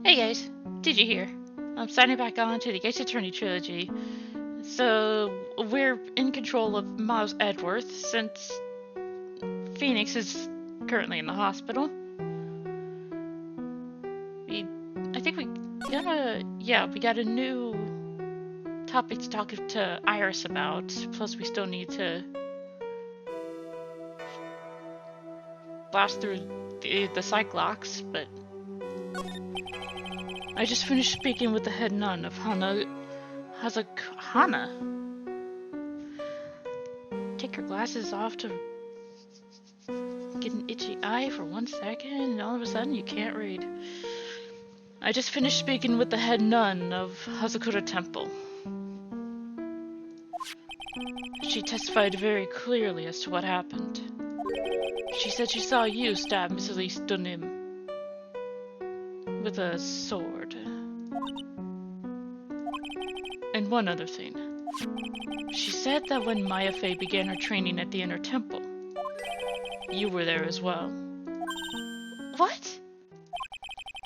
Hey guys, did you hear? I'm signing back on to the Attorney Trilogy. So, we're in control of Miles Edgeworth since Phoenix is currently in the hospital. We got a new topic to talk to Iris about. Plus, we still need to blast through the Cyclops, but I just finished speaking with the head nun of Hana. Take your glasses off to get an itchy eye for 1 second, and all of a sudden you can't read. I just finished speaking with the head nun of Hazakura Temple. She testified very clearly as to what happened. She said she saw you stab Miss Elise Dunim with a sword. And one other thing. She said that when Maya Fey began her training at the Inner Temple, you were there as well. What?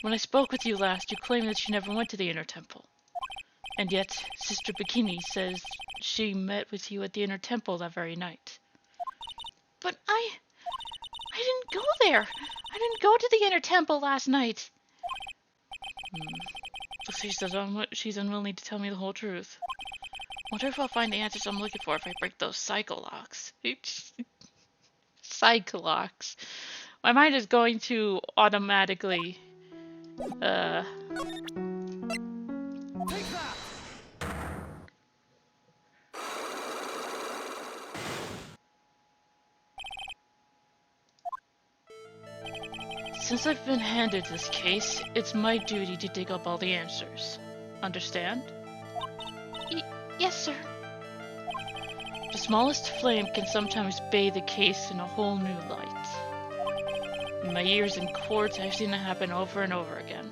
When I spoke with you last, you claimed that she never went to the Inner Temple. And yet, Sister Bikini says she met with you at the Inner Temple that very night. But I didn't go there! I didn't go to the Inner Temple last night! She's unwilling to tell me the whole truth. Wonder if I'll find the answers I'm looking for if I break those cycle locks. Cyclocks. My mind is going to automatically Since I've been handed this case, it's my duty to dig up all the answers. Understand? Yes, sir. The smallest flame can sometimes bathe a case in a whole new light. In my years in court, I've seen it happen over and over again.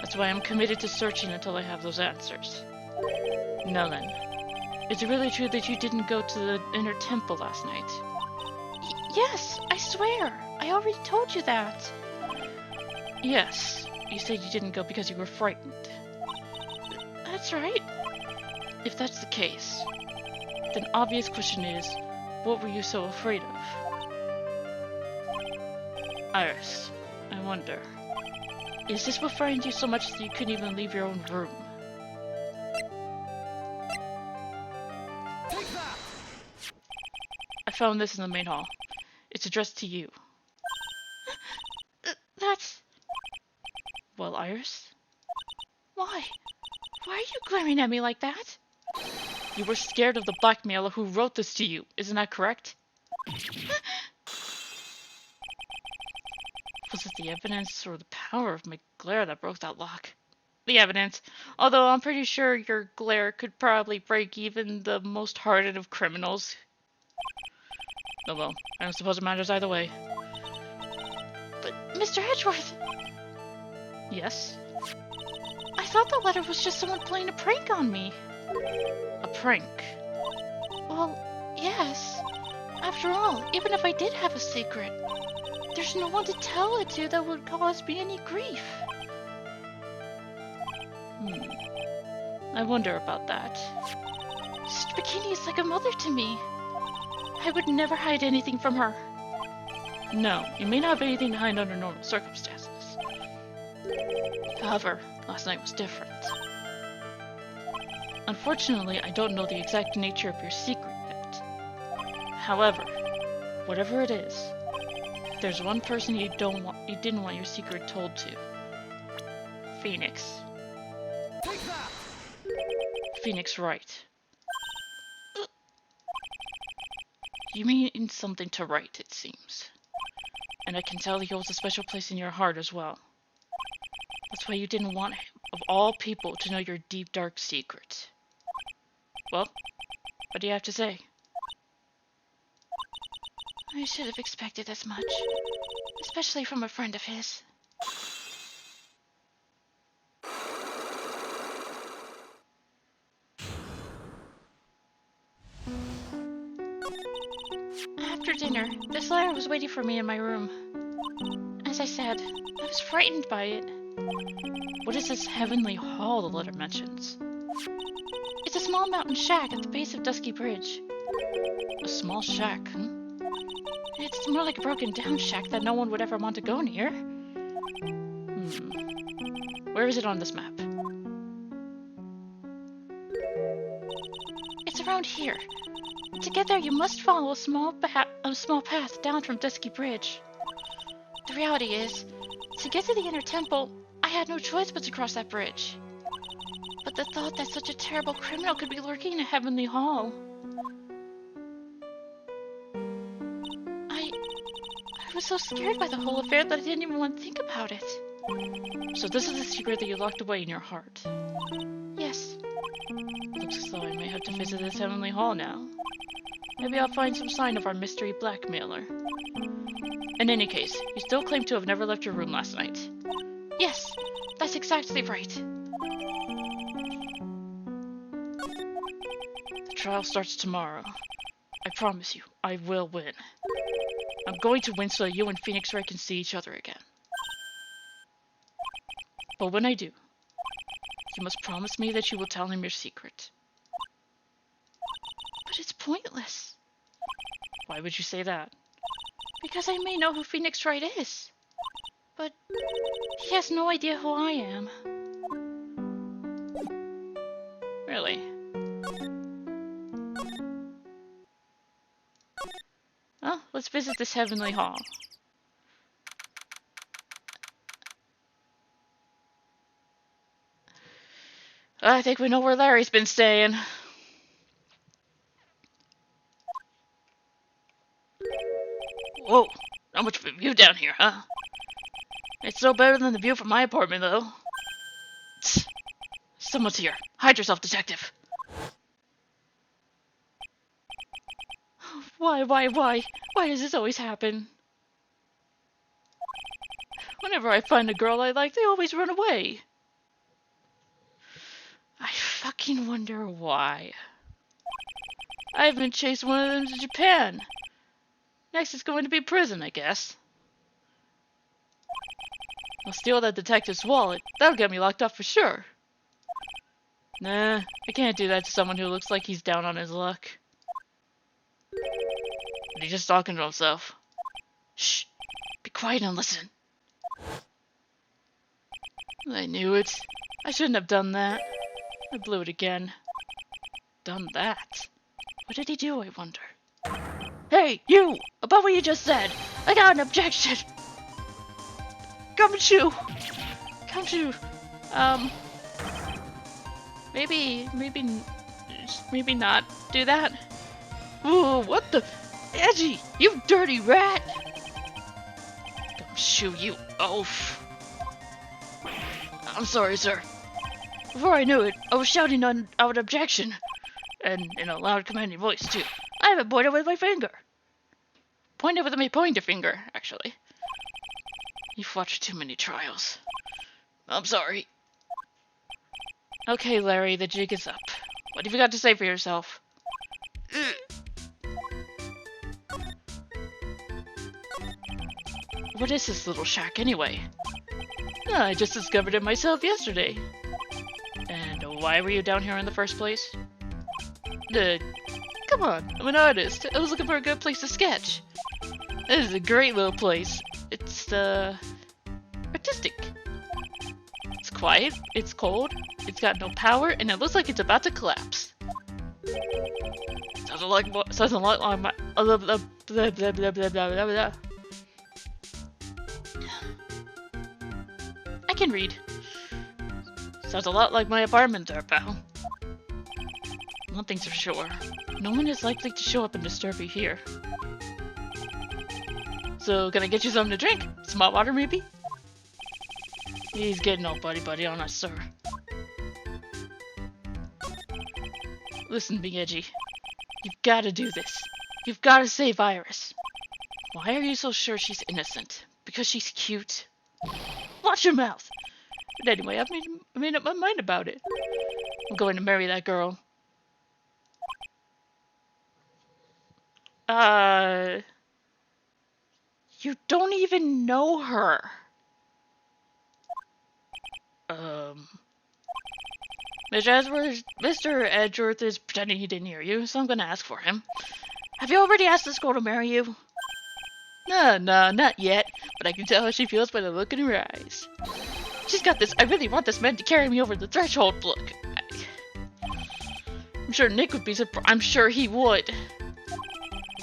That's why I'm committed to searching until I have those answers. Now then, is it really true that you didn't go to the Inner Temple last night? Yes, I swear. I already told you that. Yes, you said you didn't go because you were frightened. That's right. If that's the case, then obvious question is, what were you so afraid of? Iris, I wonder, is this what frightened you so much that you couldn't even leave your own room? I found this in the main hall. It's addressed to you. That's... Well, Iris? Why? Why are you glaring at me like that? You were scared of the blackmailer who wrote this to you, isn't that correct? Was it the evidence or the power of my glare that broke that lock? The evidence. Although I'm pretty sure your glare could probably break even the most hardened of criminals. Oh well, I don't suppose it matters either way. But, Mr. Edgeworth! Yes? I thought the letter was just someone playing a prank on me. A prank? Well, yes. After all, even if I did have a secret, there's no one to tell it to that would cause me any grief. I wonder about that. Sister Bikini is like a mother to me. I would never hide anything from her. No, you may not have anything to hide under normal circumstances. However, last night was different. Unfortunately, I don't know the exact nature of your secret yet. However, whatever it is, there's one person you didn't want your secret told to. Phoenix. Phoenix Wright. You mean something to Wright, it seems. And I can tell he holds a special place in your heart as well. That's why you didn't want him, of all people, to know your deep, dark secret. Well, what do you have to say? I should have expected as much. Especially from a friend of his. After dinner, this letter was waiting for me in my room. As I said, I was frightened by it. What is this heavenly hall the letter mentions? It's a small mountain shack at the base of Dusky Bridge. A small shack, It's more like a broken down shack that no one would ever want to go near. Where is it on this map? It's around here. To get there, you must follow a small path down from Dusky Bridge. The reality is, to get to the inner temple, I had no choice but to cross that bridge. But the thought that such a terrible criminal could be lurking in a heavenly hall. I was so scared by the whole affair that I didn't even want to think about it. So this is the secret that you locked away in your heart? Yes. Looks as though I may have to visit this heavenly hall now. Maybe I'll find some sign of our mystery blackmailer. In any case, you still claim to have never left your room last night. Yes, that's exactly right. The trial starts tomorrow. I promise you, I will win. I'm going to win so that you and Phoenix Wright can see each other again. But when I do, you must promise me that you will tell him your secret. But it's pointless. Why would you say that? Because I may know who Phoenix Wright is. But he has no idea who I am. Really? Well, let's visit this heavenly hall. I think we know where Larry's been staying. Whoa, not much of a view down here, huh? It's no better than the view from my apartment, though. Tsk. Someone's here. Hide yourself, detective. Why? Why does this always happen? Whenever I find a girl I like, they always run away. I fucking wonder why. I haven't chased one of them to Japan. Next is going to be prison, I guess. I'll steal that detective's wallet. That'll get me locked up for sure. Nah, I can't do that to someone who looks like he's down on his luck. But he's just talking to himself. Shh! Be quiet and listen. I knew it. I shouldn't have done that. I blew it again. Done that? What did he do, I wonder? Hey, you! About what you just said! I got an objection! Come shoo! Come shoo! Maybe not do that? Ooh, what the? Edgey! You dirty rat! Come shoo, you oaf! I'm sorry, sir. Before I knew it, I was shouting out an objection. And in a loud, commanding voice, too. I haven't pointed with my finger. Pointed with my pointer finger, actually. You've watched too many trials. I'm sorry. Okay, Larry, the jig is up. What have you got to say for yourself? What is this little shack, anyway? I just discovered it myself yesterday. And why were you down here in the first place? Come on, I'm an artist. I was looking for a good place to sketch. This is a great little place. It's, artistic. It's quiet, it's cold, it's got no power, and it looks like it's about to collapse. Sounds a lot like my... I can read. Sounds a lot like my apartment there, pal. One thing's for sure. No one is likely to show up and disturb you here. So, can I get you something to drink? Some hot water, maybe? He's getting all buddy-buddy on us, sir. Listen, Big Edgey. You've gotta do this. You've gotta save Iris. Why are you so sure she's innocent? Because she's cute? Watch your mouth! But anyway, I've made up my mind about it. I'm going to marry that girl. You don't even know her. Mr. Edgeworth is pretending he didn't hear you, so I'm gonna ask for him. Have you already asked this girl to marry you? No, not yet, but I can tell how she feels by the look in her eyes. She's got this "I really want this man to carry me over the threshold" look. I'm sure Nick would be surprised. I'm sure he would.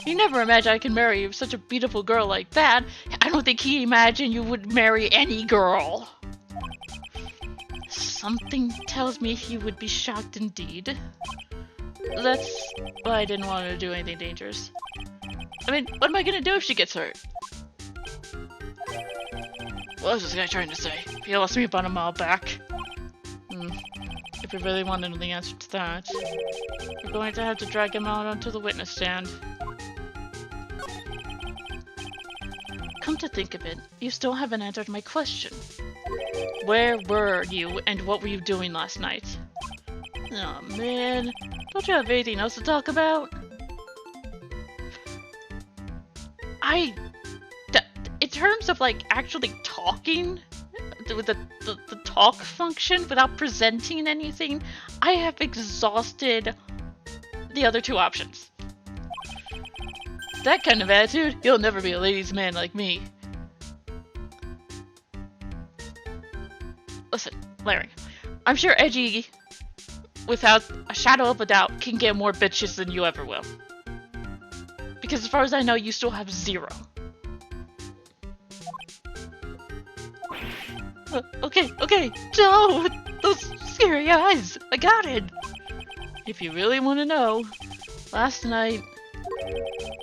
You never imagined I could marry such a beautiful girl like that. I don't think he imagined you would marry any girl. Something tells me he would be shocked indeed. That's why I didn't want to do anything dangerous. I mean, what am I gonna do if she gets hurt? What was this guy trying to say? He lost me about a mile back. If we really want to know the answer to that, we're going to have to drag him out onto the witness stand. Come to think of it, you still haven't answered my question. Where were you and what were you doing last night? Oh man, don't you have anything else to talk about? In terms of like actually talking, with the talk function without presenting anything, I have exhausted the other two options. That kind of attitude, you'll never be a ladies' man like me. Listen, Larry, I'm sure Edgey, without a shadow of a doubt, can get more bitches than you ever will. Because as far as I know, you still have 0. Okay, Joe! Those scary eyes! I got it! If you really want to know, last night,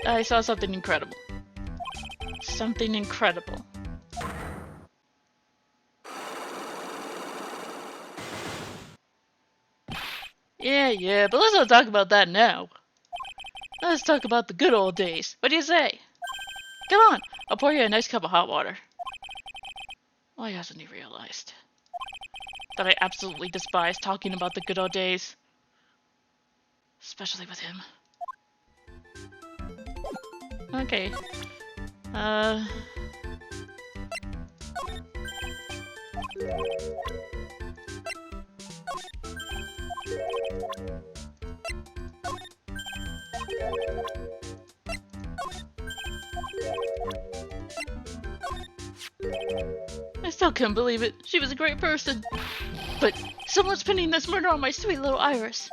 I saw something incredible. Something incredible. Yeah, but let's not talk about that now. Let's talk about the good old days. What do you say? Come on, I'll pour you a nice cup of hot water. Why hasn't he realized that I absolutely despise talking about the good old days? Especially with him. Okay. I still can't believe it. She was a great person. But someone's pinning this murder on my sweet little Iris.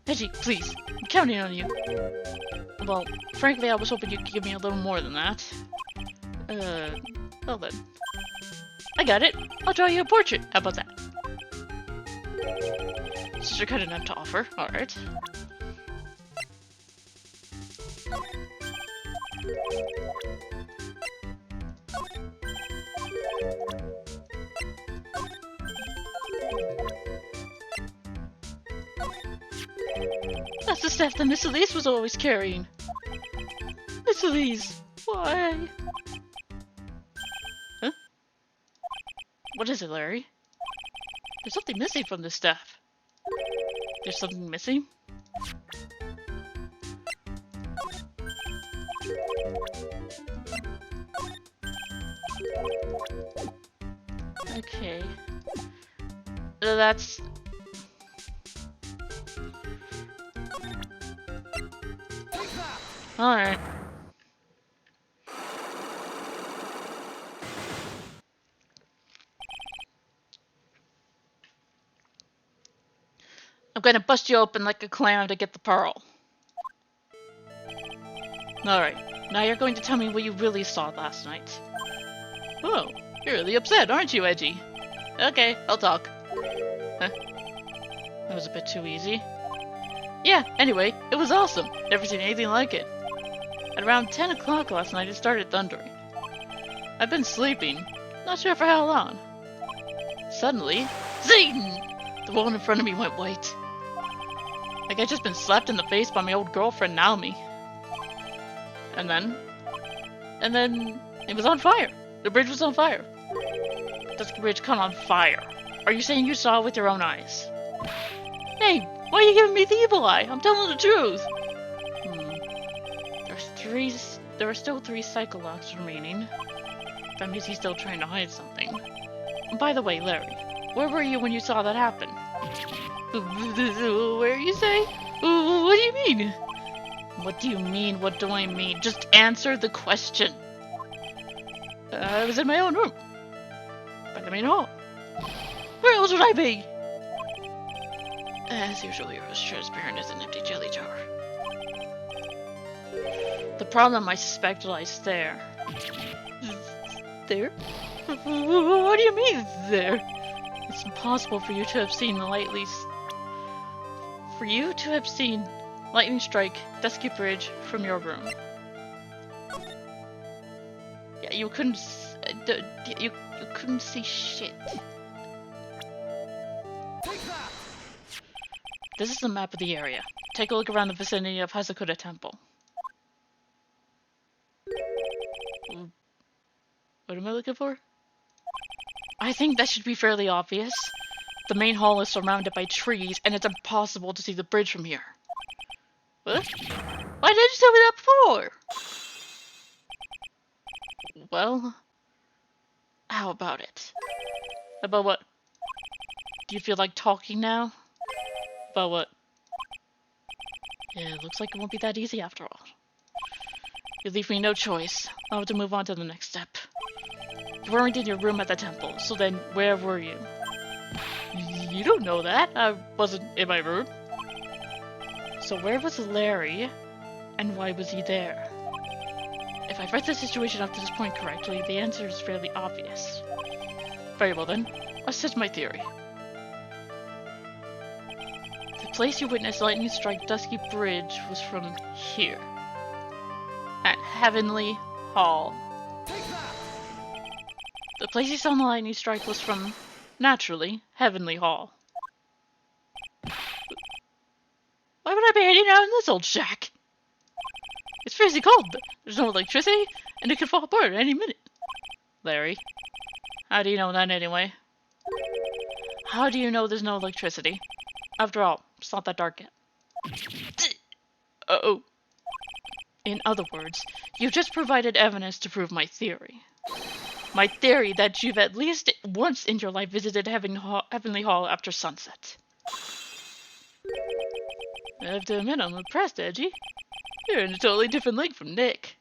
Edgey, please. I'm counting on you. Well, frankly, I was hoping you could give me a little more than that. Well then. I got it. I'll draw you a portrait. How about that? Since you're kind enough to offer. Alright. That's the stuff that Miss Elise was always carrying. Miss Elise, why? Huh? What is it, Larry? There's something missing from this stuff. There's something missing? Okay. That's... Alright. I'm gonna bust you open like a clam to get the pearl. Alright, now you're going to tell me what you really saw last night. Oh, you're really upset, aren't you, Edgey? Okay, I'll talk. Huh? That was a bit too easy. Yeah, anyway, it was awesome. Never seen anything like it. At around 10 o'clock last night, it started thundering. I've been sleeping, not sure for how long. Suddenly, zing! The wall in front of me went white. Like I'd just been slapped in the face by my old girlfriend, Naomi. And then, it was on fire. The bridge was on fire. Does the bridge come on fire? Are you saying you saw it with your own eyes? Hey, why are you giving me the evil eye? I'm telling the truth. There are still 3 Psychologs remaining. That means he's still trying to hide something. And by the way, Larry, Where were you when you saw that happen? Where you say? What do you mean? What do you mean? What do I mean? Just answer the question. I was in my own room. By the main hall. Where else would I be? As usual, you're as transparent as an empty jelly jar. The problem, I suspect, lies there. There? What do you mean, there? It's impossible for you to have seen the lightning strike Dusky Bridge from your room. Yeah, you couldn't see shit. This is the map of the area. Take a look around the vicinity of Hasakuda Temple. What am I looking for? I think that should be fairly obvious. The main hall is surrounded by trees, and it's impossible to see the bridge from here. What? Why didn't you tell me that before? Well, how about it? About what? Do you feel like talking now? About what? Yeah, it looks like it won't be that easy after all. You leave me no choice. I'll have to move on to the next step. You weren't in your room at the temple, so then where were you? You don't know that. I wasn't in my room. So where was Larry, and why was he there? If I've read the situation up to this point correctly, the answer is fairly obvious. Very well then, let's test my theory. The place you witnessed lightning strike Dusky Bridge was from here. At Heavenly Hall. The place you saw the lightning strike was from, naturally, Heavenly Hall. Why would I be hanging out in this old shack? It's freezing cold, but there's no electricity, and it could fall apart at any minute. Larry, how do you know that anyway? How do you know there's no electricity? After all, it's not that dark yet. Uh-oh. In other words, you've just provided evidence to prove my theory. My theory that you've at least once in your life visited Heavenly Hall after sunset. I have to admit, I'm impressed, Edgey. You're in a totally different league from Nick.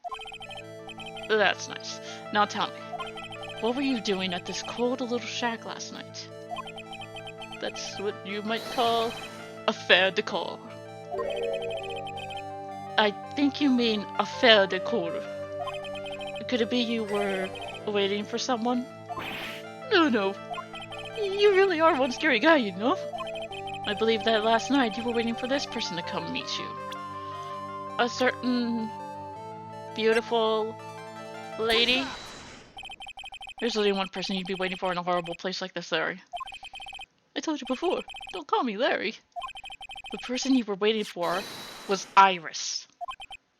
That's nice. Now tell me, what were you doing at this cold little shack last night? That's what you might call affaire de corps. I think you mean affaire de corps. Could it be you were waiting for someone? No. You really are one scary guy, you know? I believe that last night you were waiting for this person to come meet you. A certain beautiful lady? There's only one person you'd be waiting for in a horrible place like this, Larry. I told you before, don't call me Larry. The person you were waiting for was Iris.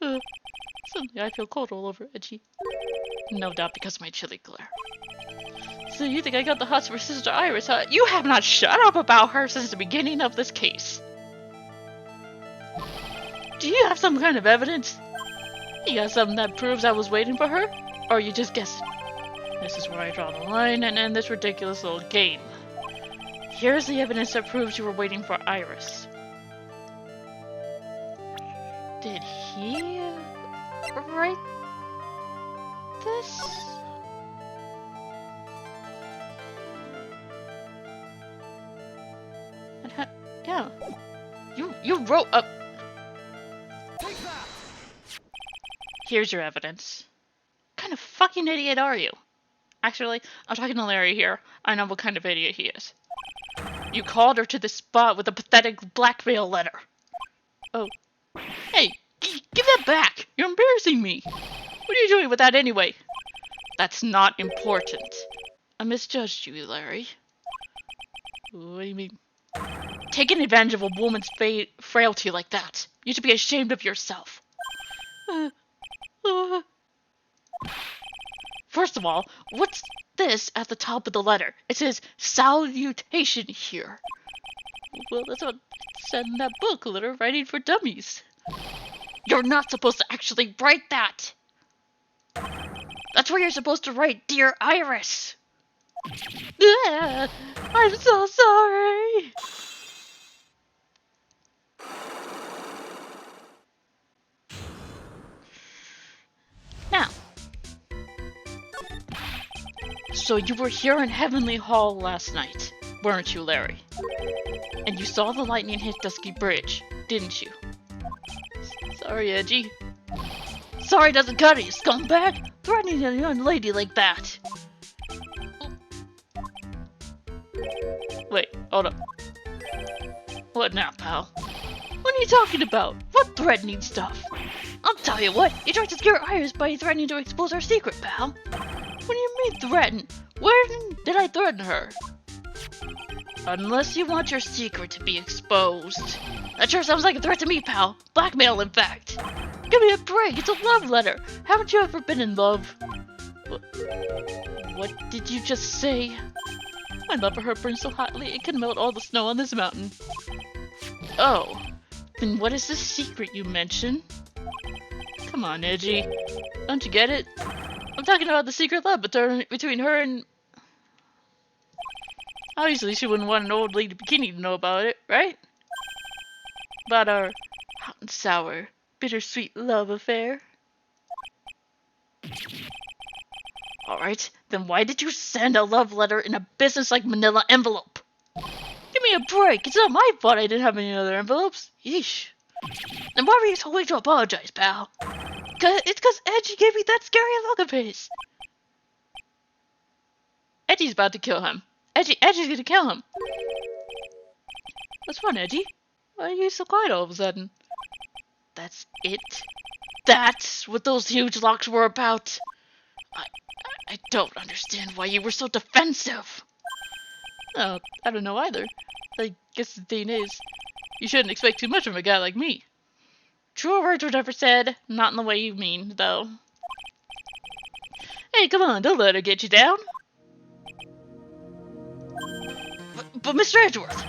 Suddenly I feel cold all over, Edgey. No doubt because of my chilly glare. So you think I got the hots for Sister Iris, huh? You have not shut up about her since the beginning of this case. Do you have some kind of evidence? You got something that proves I was waiting for her? Or are you just guessing? This is where I draw the line and end this ridiculous little game. Here's the evidence that proves you were waiting for Iris. Did he write this? Yeah. You wrote up. Here's your evidence. What kind of fucking idiot are you? Actually, I'm talking to Larry here. I know what kind of idiot he is. You called her to the spot with a pathetic blackmail letter. Oh. Hey, give that back! You're embarrassing me! What are you doing with that anyway? That's not important. I misjudged you, Larry. What do you mean? Taking advantage of a woman's frailty like that. You should be ashamed of yourself. First of all, what's this at the top of the letter? It says, salutation here. Well, that's what it said in that book, Letter Writing for Dummies. You're not supposed to actually write that. That's where you're supposed to write, Dear Iris. I'm so sorry! Now, so you were here in Heavenly Hall last night, weren't you, Larry? And you saw the lightning hit Dusky Bridge, didn't you? Sorry, Edgey. Sorry doesn't cut it, you scumbag! Threatening a young lady like that! Wait, hold up. What now, pal? What are you talking about? What threatening stuff? I'll tell you what, you tried to scare Iris by threatening to expose our secret, pal. What do you mean threaten? When did I threaten her? Unless you want your secret to be exposed. That sure sounds like a threat to me, pal. Blackmail, in fact. Give me a break, it's a love letter. Haven't you ever been in love? What did you just say? My love for her burns so hotly it can melt all the snow on this mountain. Oh, then what is the secret you mention? Come on, Edgey. Don't you get it? I'm talking about the secret love between her and... Obviously, she wouldn't want an old lady bikini to know about it, right? About our hot and sour, bittersweet love affair. Alright, then why did you send a love letter in a business-like manila envelope? Give me a break, it's not my fault I didn't have any other envelopes. Yeesh. Then why were you so quick to apologize, pal? It's cause Edgey gave me that scary look of his. Edgey's about to kill him. Edgey's gonna kill him. What's wrong, Edgey? Why are you so quiet all of a sudden? That's it? That's what those huge locks were about? I don't understand why you were so defensive. Oh, I don't know either. I guess the thing is, you shouldn't expect too much from a guy like me. Truer words were never said, not in the way you mean, though. Hey, come on, don't let her get you down. But Mr. Edgeworth,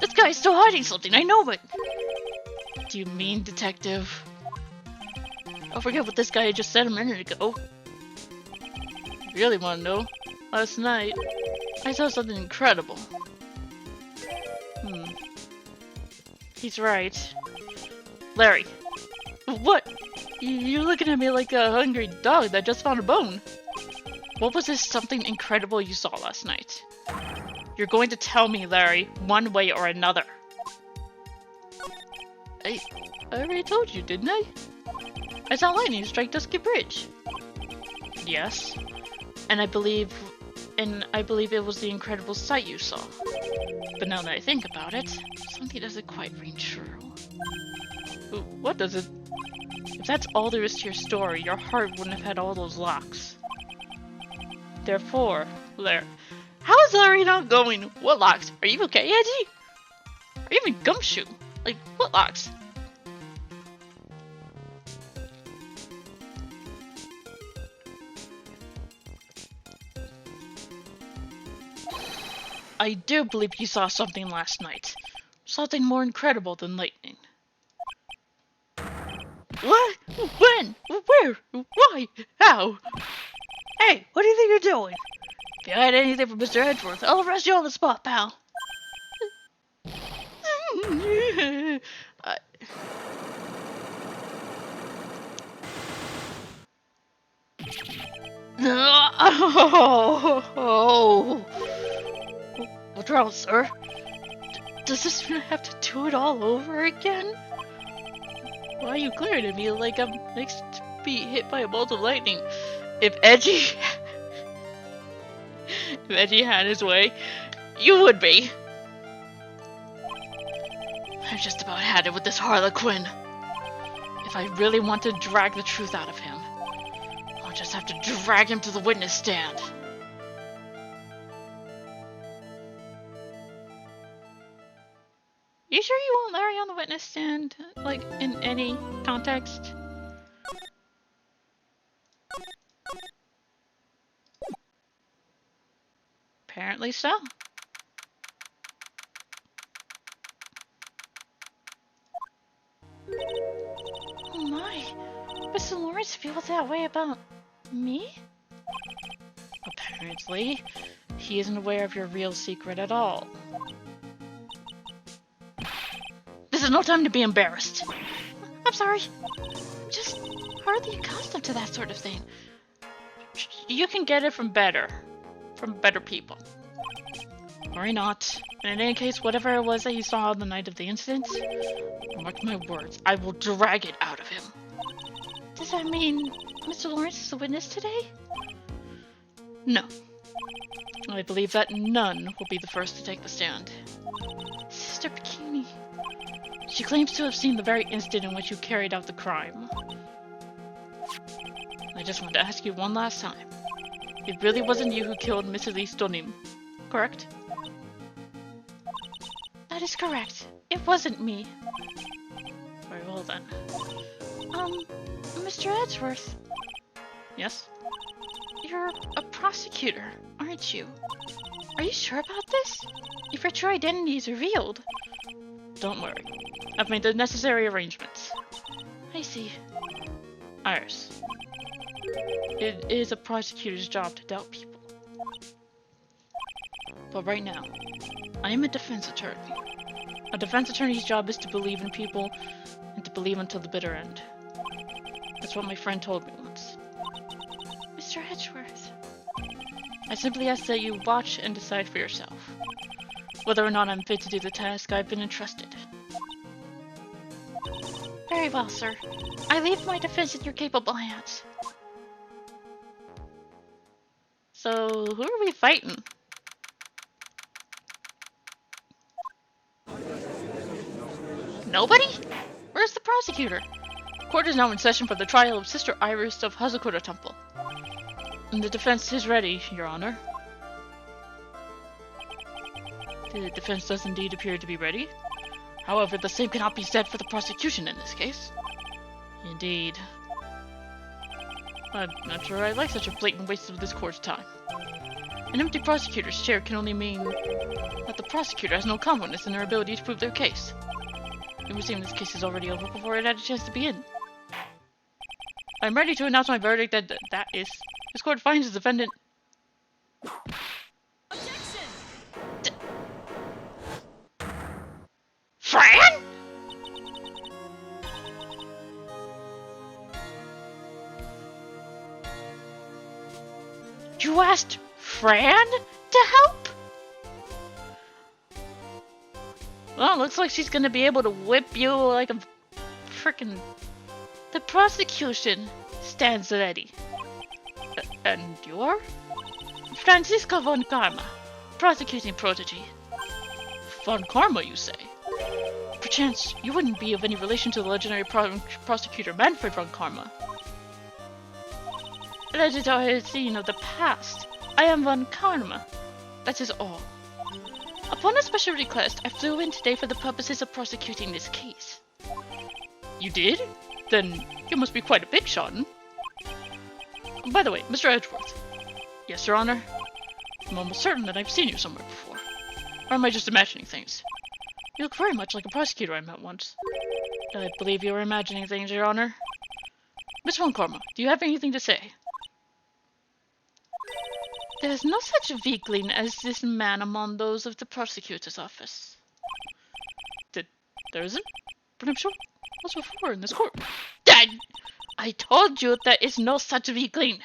this guy is still hiding something, I know it. Do you mean, Detective? Don't forget what this guy just said a minute ago. You really want to know? Last night, I saw something incredible. He's right. Larry. What? You're looking at me like a hungry dog that just found a bone. What was this something incredible you saw last night? You're going to tell me, Larry, one way or another. I already told you, didn't I? I saw lightning strike Dusky Bridge. Yes. And I believe it was the incredible sight you saw. But now that I think about it, something doesn't quite ring true. What does it? If that's all there is to your story, your heart wouldn't have had all those locks. Therefore, how is Larry not going? What locks? Are you okay, Edgey? Or even Gumshoe? Like, what locks? I do believe you saw something last night. Something more incredible than lightning. What? When? Where? Why? How? Hey, what do you think you're doing? If you hide anything from Mr. Edgeworth, I'll arrest you on the spot, pal. What's wrong, sir? Does this mean I have to do it all over again? Why are you glaring at me like I'm next to be hit by a bolt of lightning? If Edgey had his way, you would be. I've just about had it with this Harlequin. If I really want to drag the truth out of him, I'll just have to drag him to the witness stand. You sure you want Larry on the witness stand, like, in any context? Apparently so. Oh my, Mr. Lawrence feels that way about me? Apparently. he isn't aware of your real secret at all. This is no time to be embarrassed. I'm sorry. I'm just hardly accustomed to that sort of thing. You can get it from better people. Worry not. And in any case, whatever it was that you saw on the night of the incident, mark my words, I will drag it out of him. Does that mean Mr. Lawrence is a witness today? No. I believe that none will be the first to take the stand. Sister Bikini. She claims to have seen the very instant in which you carried out the crime. I just want to ask you one last time. It really wasn't you who killed Mrs. Stonim, correct? That is correct. It wasn't me. Very well then. Mr. Edgeworth. Yes? You're a prosecutor, aren't you? Are you sure about this? If your true identity is revealed... Don't worry. I've made the necessary arrangements. I see. Iris. It is a prosecutor's job to doubt people. But right now, I am a defense attorney. A defense attorney's job is to believe in people, and to believe until the bitter end. That's what my friend told me once. Mr. Edgeworth. I simply ask that you watch and decide for yourself. Whether or not I'm fit to do the task I've been entrusted. Very well, sir. I leave my defense in your capable hands. So, who are we fighting? Nobody? Where's the prosecutor? Court is now in session for the trial of Sister Iris of Hazakura Temple. And the defense is ready, Your Honor. The defense does indeed appear to be ready. However, the same cannot be said for the prosecution in this case. Indeed. I'm not sure I like such a blatant waste of this court's time. An empty prosecutor's chair can only mean that the prosecutor has no confidence in their ability to prove their case. It would seem this case is already over before it had a chance to begin. I'm ready to announce my verdict that is, this court finds the defendant... Fran?! You asked Fran to help? Well, looks like she's gonna be able to whip you like a frickin'... The prosecution stands ready. And you are? Francisca von Karma, prosecuting protege. Von Karma, you say? Perchance, you wouldn't be of any relation to the legendary prosecutor Manfred von Karma. Legendary scene of the past. I am von Karma. That is all. Upon a special request, I flew in today for the purposes of prosecuting this case. You did? Then you must be quite a big shot. By the way, Mr. Edgeworth. Yes, Your Honor? I'm almost certain that I've seen you somewhere before. Or am I just imagining things? You look very much like a prosecutor I met once. I believe you were imagining things, Your Honor. Miss von Karma, do you have anything to say? There is no such weakling as this man among those of the prosecutor's office. There isn't? But I'm sure was before in this court. Dad! I told you there is no such weakling!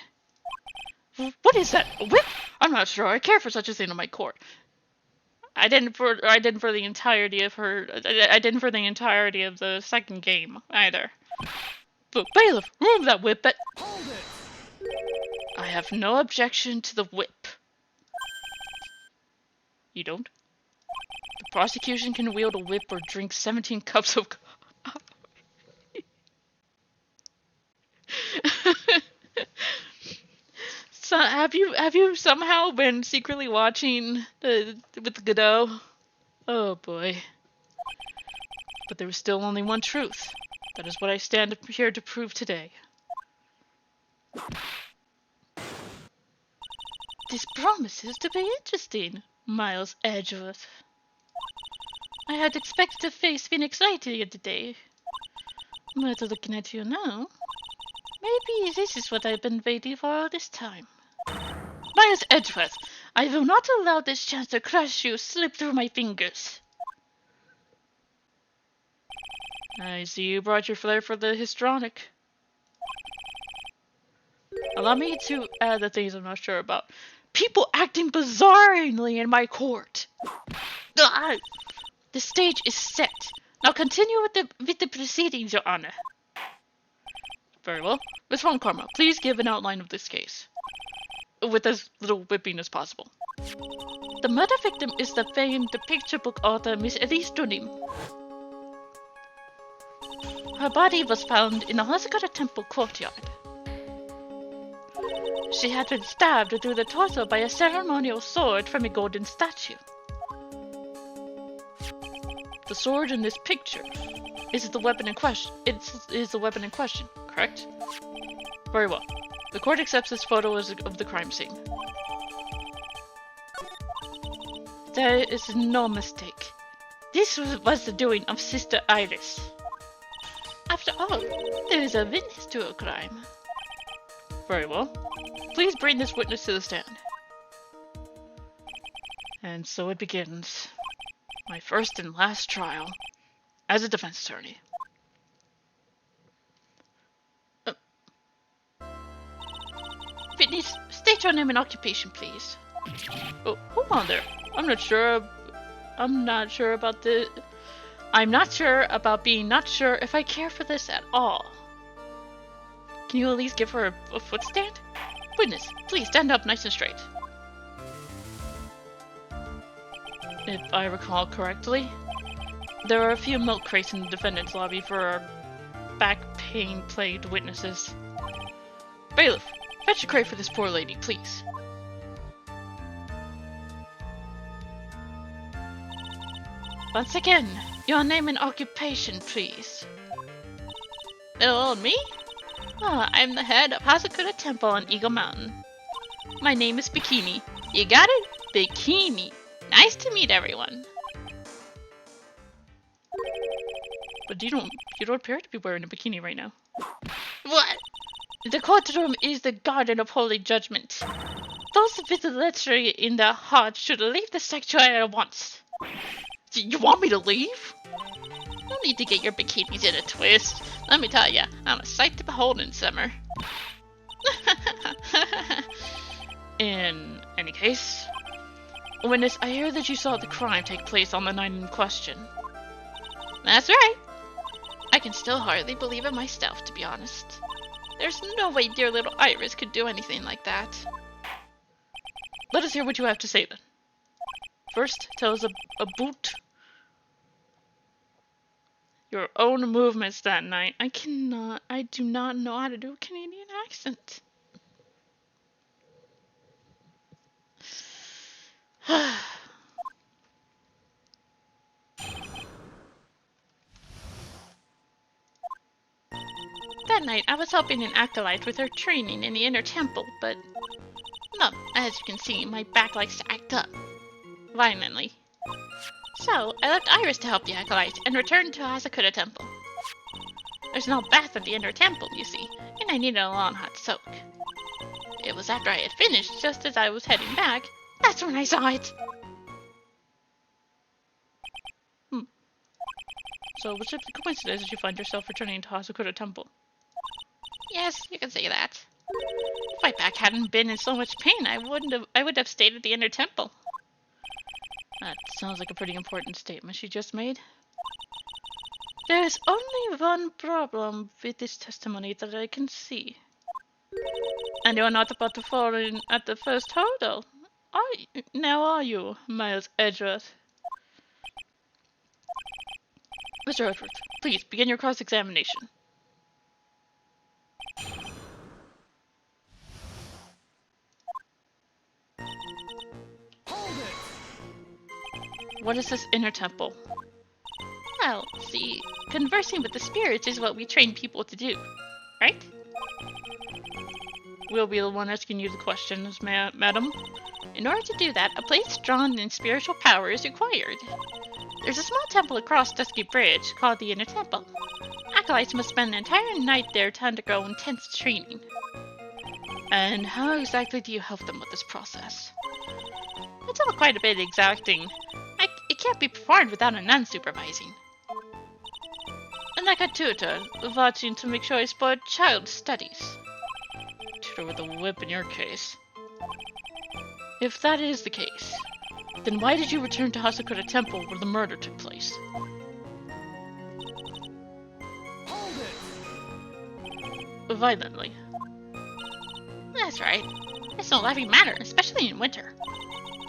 What is that? A whip? I'm not sure I care for such a thing in my court. I didn't for the entirety of the second game either. But bailiff, remove that whip. Hold it. I have no objection to the whip. You don't? The prosecution can wield a whip or drink 17 cups of coffee. So have you somehow been secretly watching with Godot? Oh boy. But there is still only one truth. That is what I stand here to prove today. This promises to be interesting, Miles Edgeworth. I had expected to face Phoenix Wright here today. But looking at you now, maybe this is what I've been waiting for all this time. Miles Edgeworth, I will not allow this chance to crush you slip through my fingers. I see you brought your flair for the histrionic. Allow me to add the things I'm not sure about. People acting bizarrely in my court. Ah! The stage is set. Now continue with the proceedings, Your Honor. Very well. Miss Von Karma, please give an outline of this case. With as little whipping as possible. The murder victim is the famed picture book author Miss Elise Dunim. Her body was found in the Hasakura Temple courtyard. She had been stabbed through the torso by a ceremonial sword from a golden statue. The sword in this picture is the weapon in question. Is the weapon in question, correct? Very well. The court accepts this photo as of the crime scene. There is no mistake. This was the doing of Sister Iris. After all, there is a witness to a crime. Very well. Please bring this witness to the stand. And so it begins. My first and last trial as a defense attorney. Witness, state your name and occupation, please. Oh, hold on there. I'm not sure about being not sure if I care for this at all. Can you at least give her a foot stand? Witness, please stand up nice and straight. If I recall correctly, there are a few milk crates in the defendant's lobby for our back pain plagued witnesses. Bailiff, fetch a crate for this poor lady, please. Once again, your name and occupation, please. Oh, me? Oh, I'm the head of Hasakura Temple on Eagle Mountain. My name is Bikini. You got it? Bikini. Nice to meet everyone. But you don't appear to be wearing a bikini right now. What? The courtroom is the garden of holy judgment. Those with lechery in their hearts should leave the sanctuary at once. You want me to leave? No need to get your bikinis in a twist. Let me tell ya, I'm a sight to behold in summer. In any case, witness, I hear that you saw the crime take place on the night in question. That's right. I can still hardly believe it myself, to be honest. There's no way dear little Iris could do anything like that. Let us hear what you have to say then. First, tell us about your own movements that night. I do not know how to do a Canadian accent. That night, I was helping an acolyte with her training in the inner temple, but, well, as you can see, my back likes to act up violently. So, I left Iris to help the acolyte and returned to Hasakura Temple. There's no bath in the inner temple, you see, and I needed a long hot soak. It was after I had finished, just as I was heading back, that's when I saw it. So, what's the coincidence that you find yourself returning to Hasakura Temple? Yes, you can say that. If my back hadn't been in so much pain, I would have stayed at the inner temple. That sounds like a pretty important statement she just made. There is only one problem with this testimony that I can see. And you are not about to fall in at the first hurdle. Are you, Miles Edgeworth? Mr. Edgeworth, please begin your cross-examination. What is this inner temple? Well, see, conversing with the spirits is what we train people to do, right? We'll be the one asking you the questions, madam. In order to do that, a place drawn in spiritual power is required. There's a small temple across Dusky Bridge called the Inner Temple. Acolytes must spend an entire night there to undergo intense training. And how exactly do you help them with this process? It's all quite a bit exacting. It can't be performed without a nun supervising. And like a tutor, watching to make sure I spoil child studies. Tutor with a whip in your case. If that is the case, then why did you return to Hasakura Temple where the murder took place? Hold it! Violently. That's right. It's no laughing matter, especially in winter.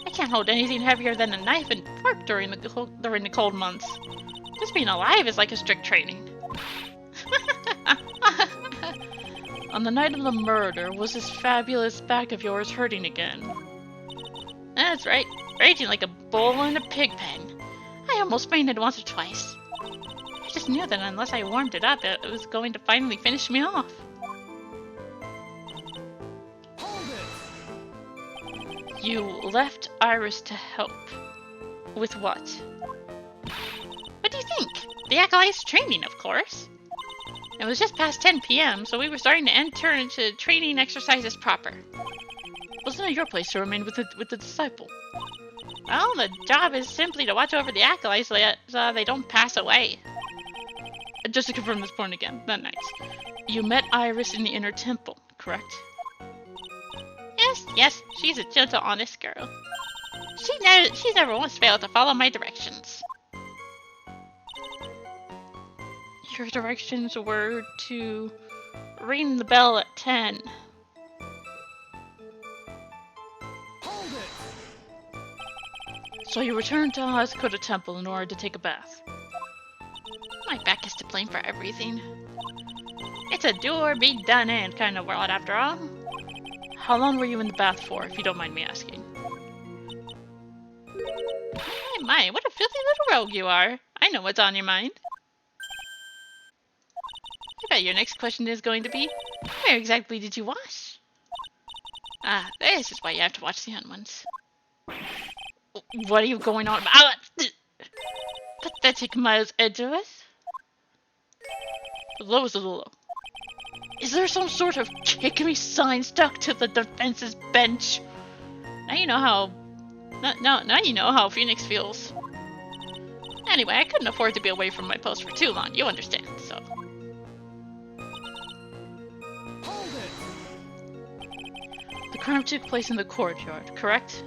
I can't hold anything heavier than a knife and fork during the cold months. Just being alive is like a strict training. On the night of the murder, was this fabulous back of yours hurting again? That's right, raging like a bull in a pig pen. I almost fainted once or twice. I just knew that unless I warmed it up, it was going to finally finish me off. Hold it! You left Iris to help. With what? What do you think? The Acolyte's training, of course. It was just past 10 p.m., so we were starting to enter into training exercises proper. Wasn't it your place to remain with the disciple? Well, the job is simply to watch over the Acolytes so they don't pass away. Just to confirm this point again, that night. You met Iris in the inner temple, correct? Yes, she's a gentle, honest girl. She's never once failed to follow my directions. Your directions were to ring the bell at 10. Hold it! So you returned to Hasakura Temple in order to take a bath. My back is to blame for everything. It's a do or be done in kind of world after all. How long were you in the bath for, if you don't mind me asking? My, what a filthy little rogue you are. I know what's on your mind. I bet your next question is going to be, where exactly did you wash? Ah, this is why you have to watch the young ones. What are you going on about? Pathetic Miles Edgeworth? The low is a little low. Is there some sort of kick-me sign stuck to the defense's bench? Now you know how... Now you know how Phoenix feels. Anyway, I couldn't afford to be away from my post for too long, you understand, so... Hold it! The crime took place in the courtyard, correct?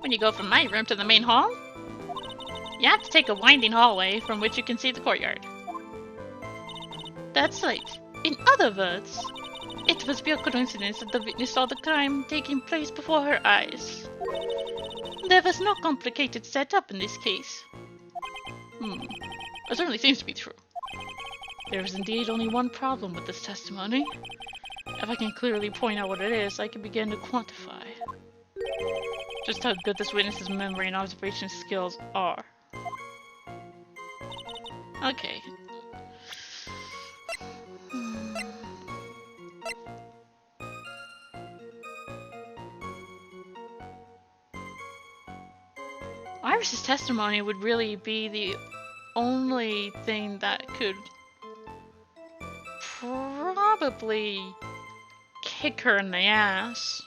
When you go from my room to the main hall, you have to take a winding hallway from which you can see the courtyard. That's right. In other words, it was pure coincidence that the witness saw the crime taking place before her eyes. There was no complicated setup in this case. That certainly seems to be true. There is indeed only one problem with this testimony. If I can clearly point out what it is, I can begin to quantify just how good this witness's memory and observation skills are. Okay. Iris's testimony would really be the only thing that could probably kick her in the ass.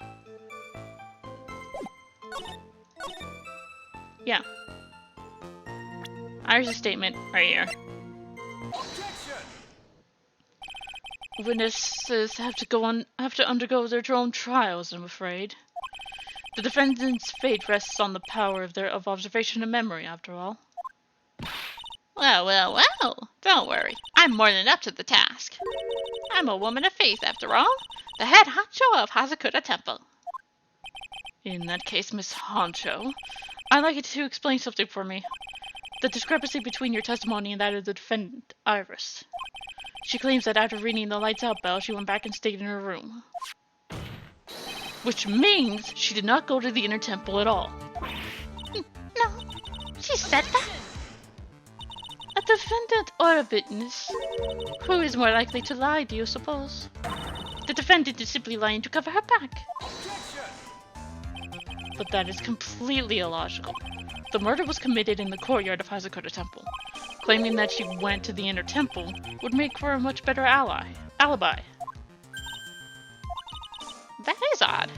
Yeah. Iris's statement right here. Objection! Witnesses have to undergo their own trials, I'm afraid. The defendant's fate rests on the power of observation and memory, after all. Well. Don't worry. I'm more than up to the task. I'm a woman of faith, after all. The head honcho of Hasakura Temple. In that case, Miss Honcho, I'd like you to explain something for me. The discrepancy between your testimony and that of the defendant, Iris. She claims that after ringing the lights out bell, she went back and stayed in her room. Which means she did not go to the inner temple at all. No, she said that. A defendant or a witness? Who is more likely to lie, do you suppose? The defendant is simply lying to cover her back. But that is completely illogical. The murder was committed in the courtyard of Hasakura Temple. Claiming that she went to the inner temple would make for a much better alibi. That is odd.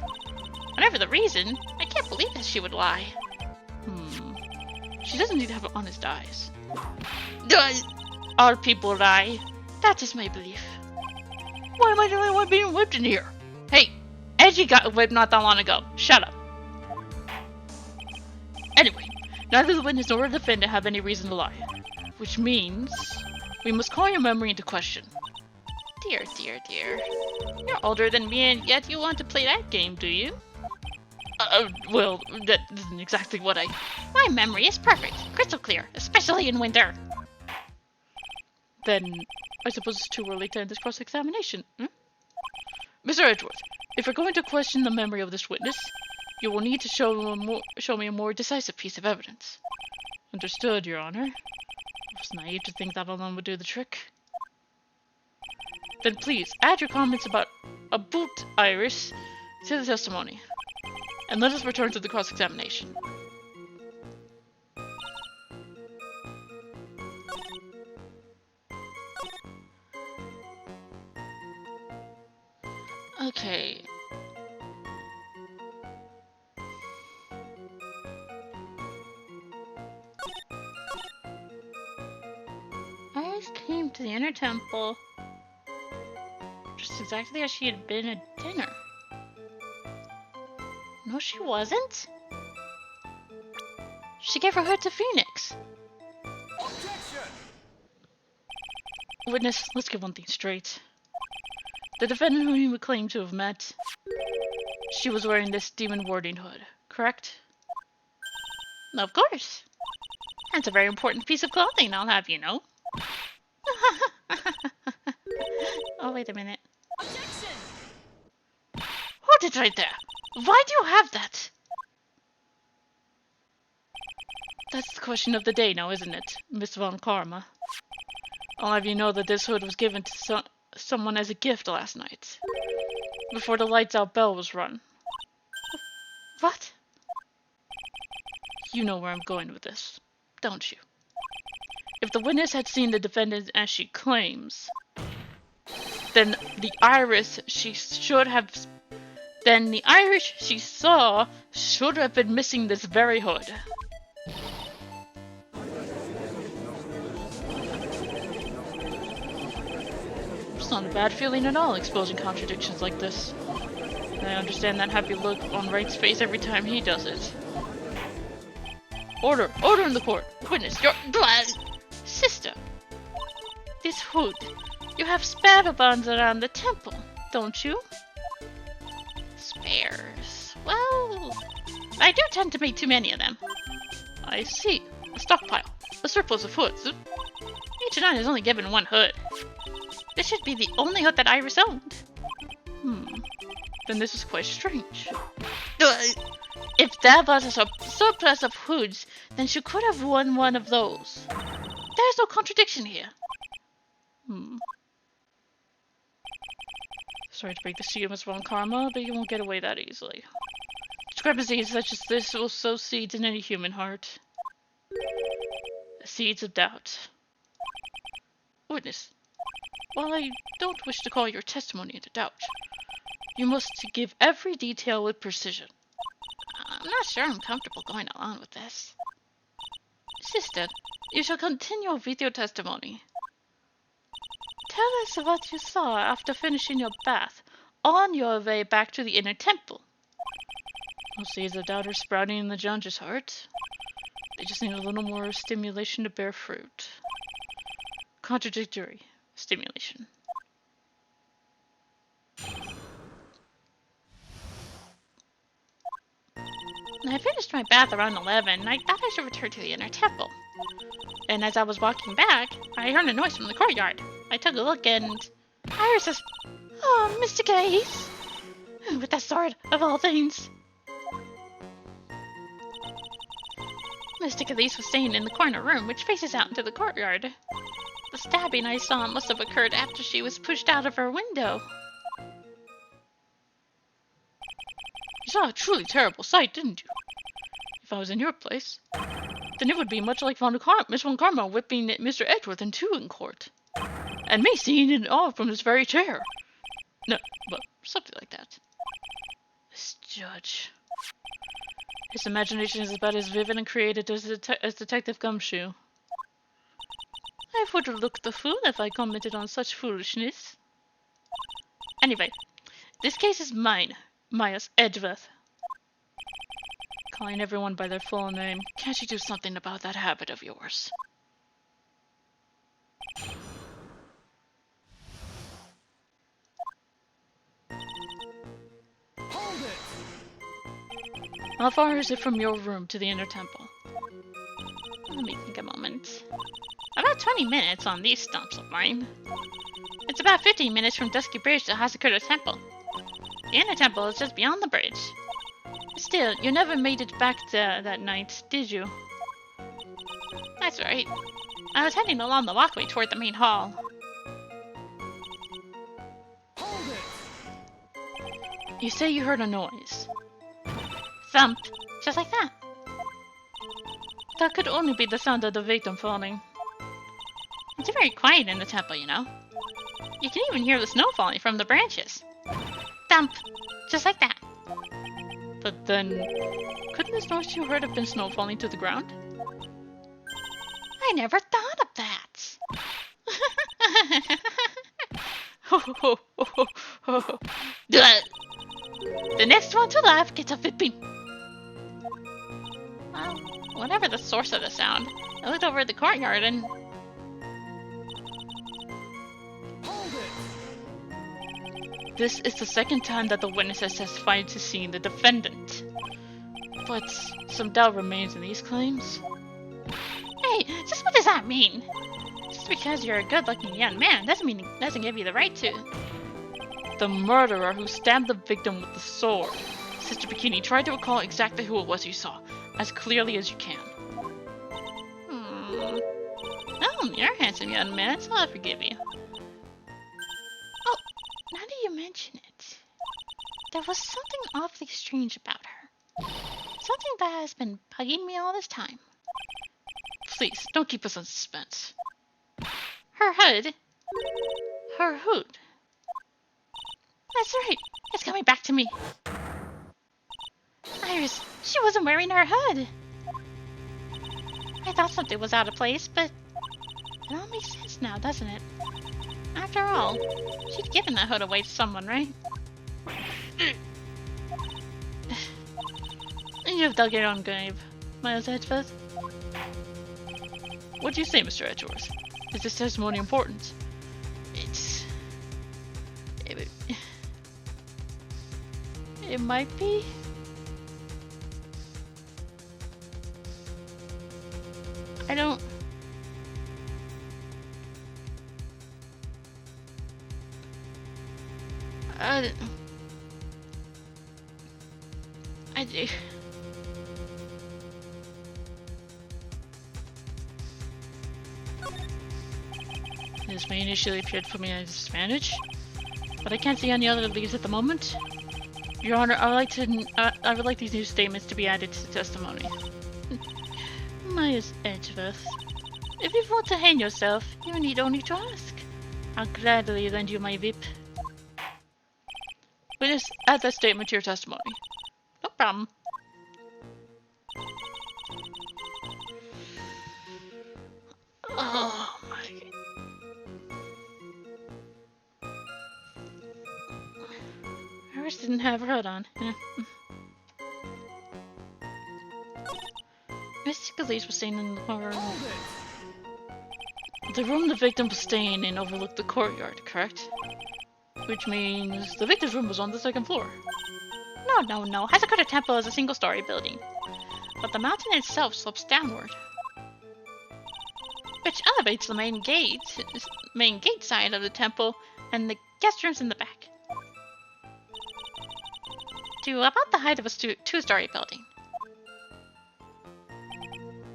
Whatever the reason, I can't believe that she would lie. She doesn't need to have honest eyes. All people lie. That is my belief. Why am I the only one being whipped in here? Hey, Edgey got whipped not that long ago. Shut up. Anyway, neither the witness nor the defendant have any reason to lie. Which means we must call your memory into question. Dear, dear, dear. You're older than me and yet you want to play that game, do you? Well, that isn't exactly what I... My memory is perfect, crystal clear, especially in winter. Then, I suppose it's too early to end this cross-examination, Mr. Edgeworth, if you're going to question the memory of this witness, you will need to show me a more decisive piece of evidence. Understood, Your Honor. I was naive to think that alone would do the trick. Then please, add your comments about a boot iris to the testimony. And let us return to the cross-examination. Okay. Iris came to the inner temple just exactly as she had been at dinner. No, she wasn't. She gave her hood to Phoenix. Objection! Witness, let's get one thing straight. The defendant whom you would claim to have met, she was wearing this demon warding hood, correct? Of course. That's a very important piece of clothing, I'll have you know. Oh, wait a minute. Objection! Hold it right there. Why do you have that? That's the question of the day now, isn't it, Miss Von Karma? I'll have you know that this hood was given to someone as a gift last night, before the lights out bell was run. What? You know where I'm going with this, don't you? If the witness had seen the defendant as she claims, then the iris she saw should have been missing this very hood. It's not a bad feeling at all, exposing contradictions like this. And I understand that happy look on Wright's face every time he does it. Order! Order in the court! Witness, your blood! Sister! This hood. You have spare bands around the temple, don't you? Spares. Well, I do tend to make too many of them. I see. A stockpile. A surplus of hoods. H9 is only given one hood. This should be the only hood that Iris owned. Then this is quite strange. If there was a surplus of hoods, then she could have won one of those. There is no contradiction here. Sorry to break this to you, Miss Von Karma, but you won't get away that easily. Discrepancies such as this will sow seeds in any human heart. Seeds of doubt. Witness, while I don't wish to call your testimony into doubt, you must give every detail with precision. I'm not sure I'm comfortable going along with this. Sister, you shall continue with your testimony. Tell us what you saw after finishing your bath on your way back to the inner temple. No seeds of doubt are sprouting in the judge's heart. They just need a little more stimulation to bear fruit. Contradictory stimulation. I finished my bath around 11, and I thought I should return to the inner temple. And as I was walking back, I heard a noise from the courtyard. I took a look and... Iris says, "Oh, Mr. Case!" With that sword, of all things. Mr. Case was staying in the corner room, which faces out into the courtyard. The stabbing I saw must have occurred after she was pushed out of her window. You saw a truly terrible sight, didn't you? If I was in your place, then it would be much like Miss Von Karma whipping Mr. Edgeworth in two in court. And me seeing it all from this very chair. No, but something like that. This judge. His imagination is about as vivid and creative as Detective Gumshoe. I would look the fool if I commented on such foolishness. Anyway, this case is mine, Miles Edgeworth. Calling everyone by their full name. Can't you do something about that habit of yours? Hold it! How far is it from your room to the inner temple? Let me think a moment. About 20 minutes on these stumps of mine. It's about 15 minutes from Dusky Bridge to Hasakura Temple. The inner temple is just beyond the bridge. Still, you never made it back that night, did you? That's right. I was heading along the walkway toward the main hall. Hold it! You say you heard a noise. Thump, just like that. That could only be the sound of the victim falling. It's very quiet in the temple, you know. You can even hear the snow falling from the branches. Thump, just like that. But then, couldn't this noise you heard have been snow falling to the ground? I never thought of that. The next one to laugh gets a whipping. Well, whatever the source of the sound, I looked over at the courtyard and... Hold it! This is the second time that the witness has testified to seeing the defendant. But some doubt remains in these claims. Hey, just what does that mean? Just because you're a good-looking young man doesn't give you the right to... The murderer who stabbed the victim with the sword. Sister Bikini, try to recall exactly who it was you saw, as clearly as you can. Oh, you're a handsome young man, so I'll forgive you. Oh, now that you mention it, there was something awfully strange about her. Something that has been bugging me all this time. Please, don't keep us in suspense. Her hood. Her hood. That's right, it's coming back to me. Iris, she wasn't wearing her hood. I thought something was out of place, but it all makes sense now, doesn't it? After all, she'd given that hood away to someone, right? You have dug your own grave, Miles Edgeworth. What do you say, Mr. Edgeworth? Is this testimony important? It might be? I don't... I do... This may initially appeared for me as a disadvantage, but I can't see any other leads at the moment. Your Honor, I would like these new statements to be added to the testimony. Miles Edgeworth, if you want to hang yourself, you need only to ask. I'll gladly lend you my whip. Witness, add that statement to your testimony. No problem. Oh my... Iris didn't have her hood on. Mr. Galise was staying in the room. The room the victim was staying in overlooked the courtyard, correct? Which means the victim's room was on the second floor. No. Hasakura Temple is a single-story building, but the mountain itself slopes downward, which elevates the main gate side of the temple and the guest rooms in the back to about the height of a two-story building.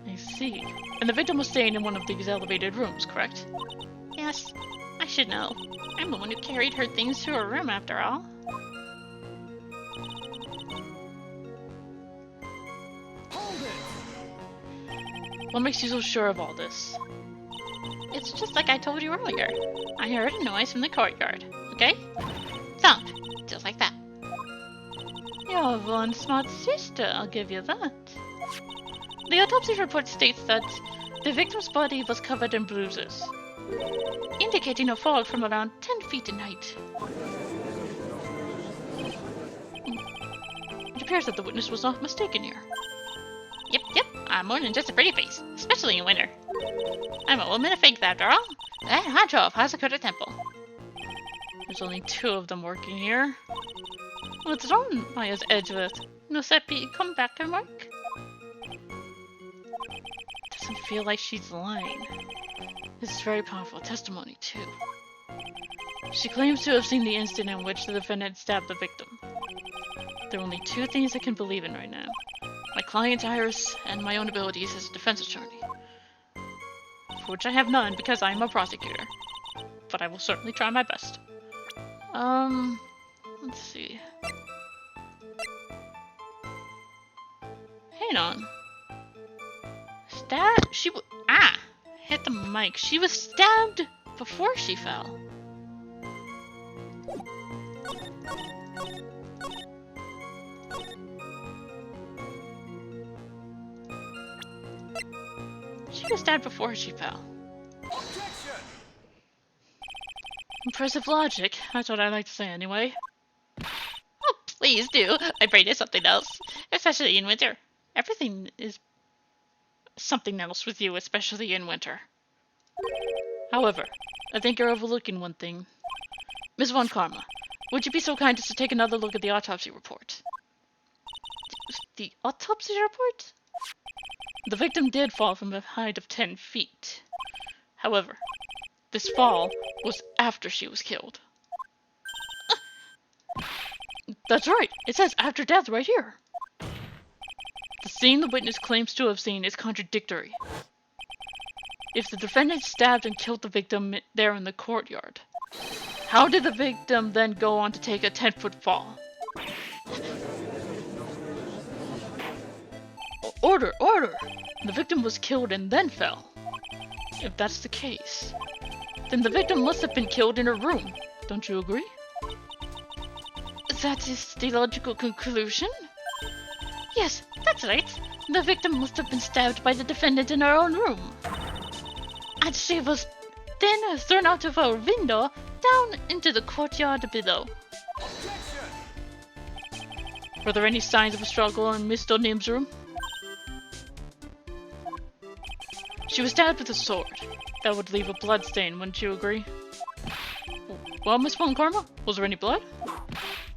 I see. And the victim was staying in one of these elevated rooms, correct? Yes, I should know. I'm the one who carried her things to her room, after all. Hold it! What makes you so sure of all this? It's just like I told you earlier. I heard a noise from the courtyard, okay? Thump, just like that. You You're one smart sister, I'll give you that. The autopsy report states that the victim's body was covered in bruises, indicating a fall from around 10 feet in height. It appears that the witness was not mistaken here. Yep, I'm more than just a pretty face, especially in winter. I'm a woman of faith after all. Hancho of Hasakura Temple. There's only 2 of them working here. What's wrong, Maya's Edgeworth? No Seppi, come back and work? Doesn't feel like she's lying. This is very powerful testimony, too. She claims to have seen the instant in which the defendant stabbed the victim. There are only 2 things I can believe in right now. My client Iris, and my own abilities as a defense attorney. For which I have none because I am a prosecutor. But I will certainly try my best. Let's see. Hang on. Hit the mic. She was stabbed before she fell. She was stabbed before she fell. Objection! Impressive logic. That's what I like to say anyway. Oh, please do. I pray there's something else. Especially in winter. Everything is something else with you, especially in winter. However, I think you're overlooking one thing. Ms. Von Karma, would you be so kind as to take another look at the autopsy report? The autopsy report? The victim did fall from a height of 10 feet. However, this fall was after she was killed. That's right, it says after death right here. The scene the witness claims to have seen is contradictory. If the defendant stabbed and killed the victim there in the courtyard, how did the victim then go on to take a 10-foot fall? Order! The victim was killed and then fell. If that's the case, then the victim must have been killed in her room. Don't you agree? That is the logical conclusion? Yes, that's right. The victim must have been stabbed by the defendant in her own room. And she was then thrown out of her window down into the courtyard below. Objection! Were there any signs of a struggle in Miss Donim's room? She was stabbed with a sword. That would leave a blood stain, wouldn't you agree? Well, Miss Von Karma, was there any blood?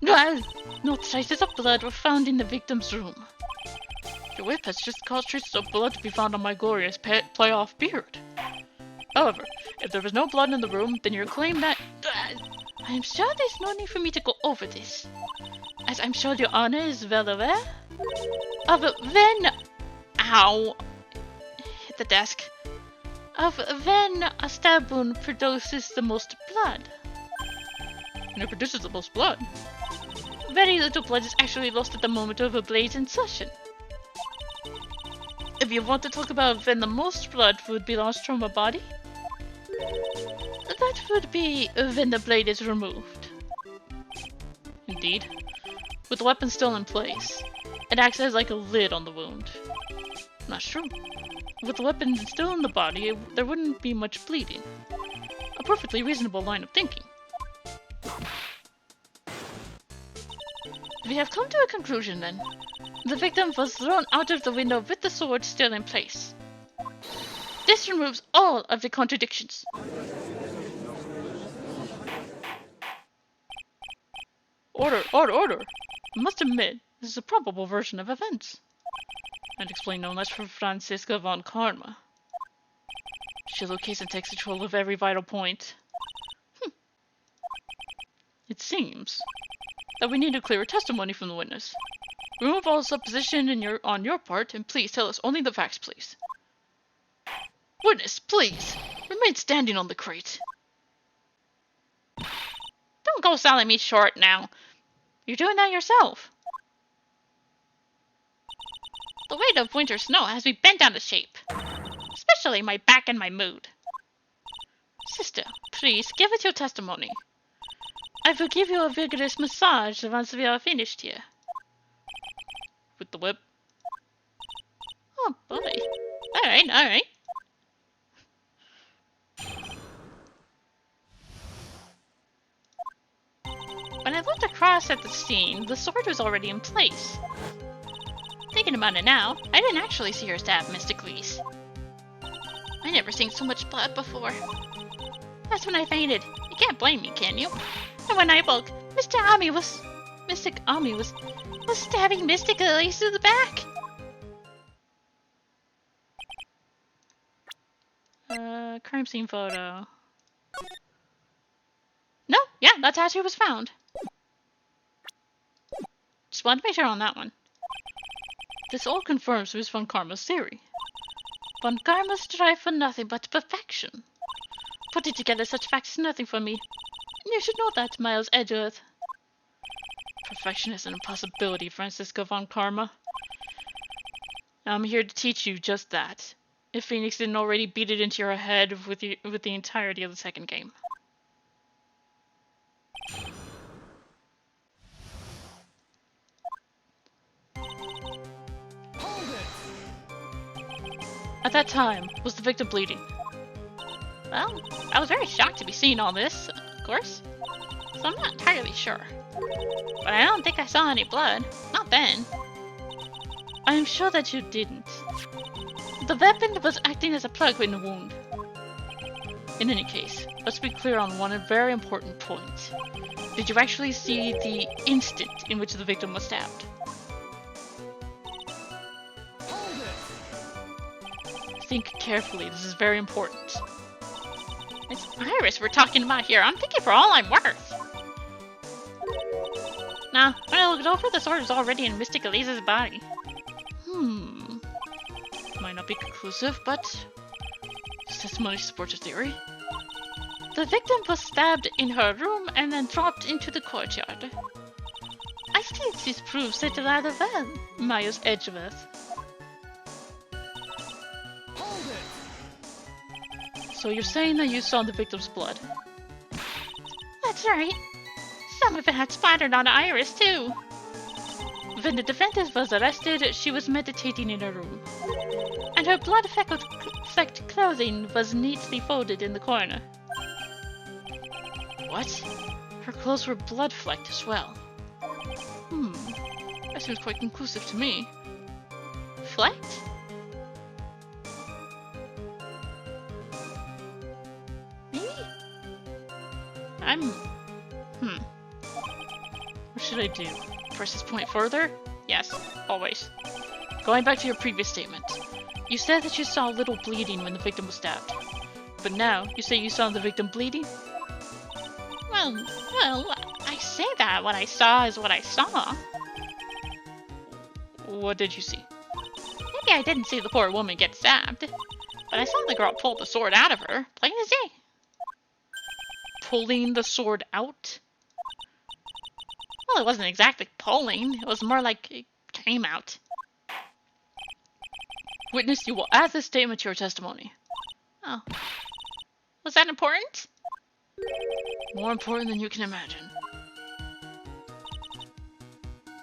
No traces of blood were found in the victim's room. Your whip has just caused traces of blood to be found on my glorious playoff beard. However, if there was no blood in the room, then your claim that... I am sure there's no need for me to go over this, as I'm sure your honor is well aware of when... Ow! Hit the desk. Of when a stab wound produces the most blood. And it produces the most blood. Very little blood is actually lost at the moment of a blade's insertion. If you want to talk about when the most blood would be lost from a body, that would be when the blade is removed. Indeed. With the weapon still in place, it acts as like a lid on the wound. Not true. With the weapon still in the body, there wouldn't be much bleeding. A perfectly reasonable line of thinking. We have come to a conclusion then. The victim was thrown out of the window with the sword still in place. This removes all of the contradictions. Order! I must admit, this is a probable version of events. I'd explain no less for Franziska von Karma. She locates and takes control of every vital point. It seems that we need a clearer testimony from the witness. Remove all supposition on your part, and please tell us only the facts, please. Witness, please! Remain standing on the crate. Don't go selling me short now. You're doing that yourself. The weight of winter snow has me bent out of shape. Especially my back and my mood. Sister, please, give us your testimony. I will give you a vigorous massage once we are finished here. Oh boy. Alright, alright. When I looked across at the scene, the sword was already in place. Thinking about it now, I didn't actually see her stab Mysticles. I never seen so much blood before. That's when I fainted. You can't blame me, can you? And when I woke, Mystic Ami was stabbing Mysticles through the back. Crime scene photo. No, yeah, that's how she was found. Just wanted to make sure on that one. This all confirms Miss Von Karma's theory. Von Karma strive for nothing but perfection. Putting together such facts is nothing for me. You should know that, Miles Edgeworth. Perfection is an impossibility, Francisco Von Karma. I'm here to teach you just that. If Phoenix didn't already beat it into your head with the entirety of the second game. At that time, was the victim bleeding? Well, I was very shocked to be seeing all this, of course. So I'm not entirely sure. But I don't think I saw any blood. Not then. I am sure that you didn't. The weapon was acting as a plug in the wound. In any case, let's be clear on one very important point. Did you actually see the instant in which the victim was stabbed? Think carefully, this is very important. It's Iris we're talking about here. I'm thinking for all I'm worth. Nah, when I looked over, the sword was already in Mystic Elise's body. Might not be conclusive, but this testimony supports your theory. The victim was stabbed in her room and then dropped into the courtyard. I think this proves it rather well, Miles Edgeworth. So you're saying that you saw the victim's blood? That's right. Some of it had splattered on Iris, too. When the defendant was arrested, she was meditating in her room. And her blood-flecked clothing was neatly folded in the corner. What? Her clothes were blood-flecked as well. That seems quite conclusive to me. Flecked? Maybe? What should I do? Press this point further? Yes, always. Going back to your previous statement. You said that you saw little bleeding when the victim was stabbed. But now, you say you saw the victim bleeding? Well, I say that what I saw is what I saw. What did you see? Maybe I didn't see the poor woman get stabbed. But I saw the girl pull the sword out of her, plain as day. Pulling the sword out? Well, it wasn't exactly pulling. It was more like it came out. Witness, you will add this statement to your testimony. Oh. Was that important? More important than you can imagine.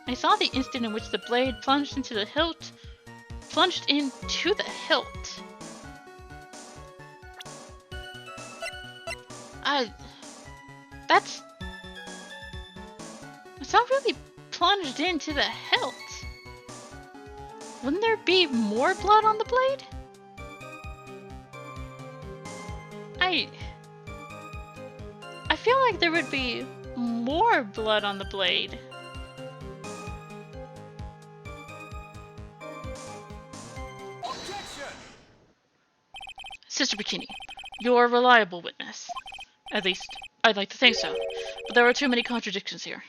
I saw the instant in which the blade plunged into the hilt. Plunged into the hilt. It's not really plunged into the hilt. Wouldn't there be more blood on the blade? I feel like there would be more blood on the blade. Objection! Sister Bikini, you're a reliable witness. At least, I'd like to think so. But there are too many contradictions here.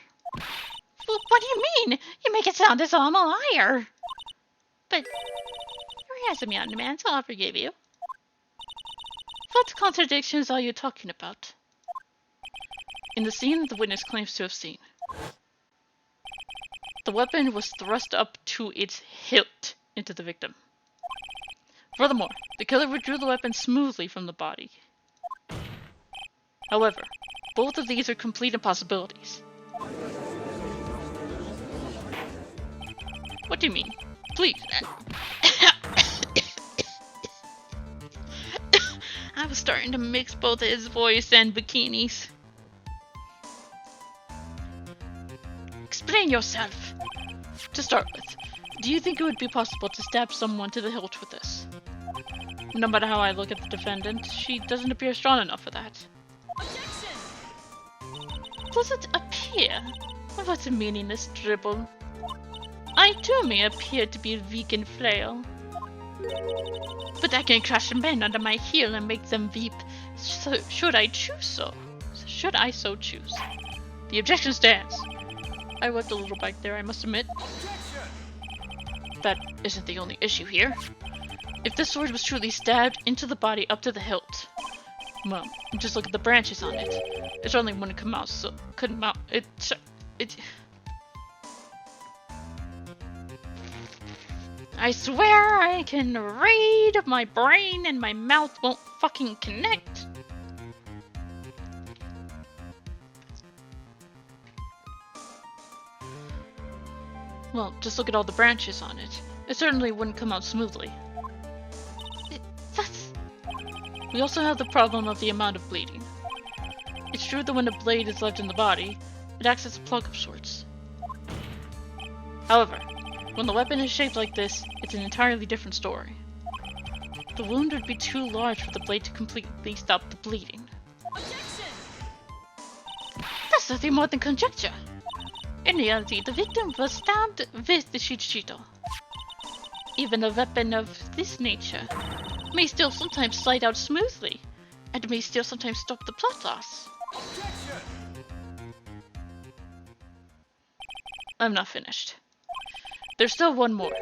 What do you mean? You make it sound as though I'm a liar. But you're a handsome young man, so I'll forgive you. What contradictions are you talking about? In the scene the witness claims to have seen, the weapon was thrust up to its hilt into the victim. Furthermore, the killer withdrew the weapon smoothly from the body. However, both of these are complete impossibilities. What do you mean? Please. I was starting to mix both his voice and bikinis. Explain yourself. To start with, do you think it would be possible to stab someone to the hilt with this? No matter how I look at the defendant, she doesn't appear strong enough for that. Objection! Does it appear? What a meaningless dribble. I too may appear to be weak and frail, but I can crush men under my heel and make them weep, should I choose so. Should I so choose. The objection stands. I worked a little back there, I must admit. That isn't the only issue here. If this sword was truly stabbed into the body up to the hilt, well, just look at the branches on it. It certainly wouldn't come out, so couldn't mount it. I swear I can read my brain and my mouth won't fucking connect. Well, just look at all the branches on it. It certainly wouldn't come out smoothly. We also have the problem of the amount of bleeding. It's true that when a blade is left in the body, it acts as a plug of sorts. However, when the weapon is shaped like this, it's an entirely different story. The wound would be too large for the blade to completely stop the bleeding. Objection! That's nothing more than conjecture. In reality, the victim was stabbed with the shichito. Even a weapon of this nature may still sometimes slide out smoothly, and may still sometimes stop the blood loss. Objection! I'm not finished. There's still one more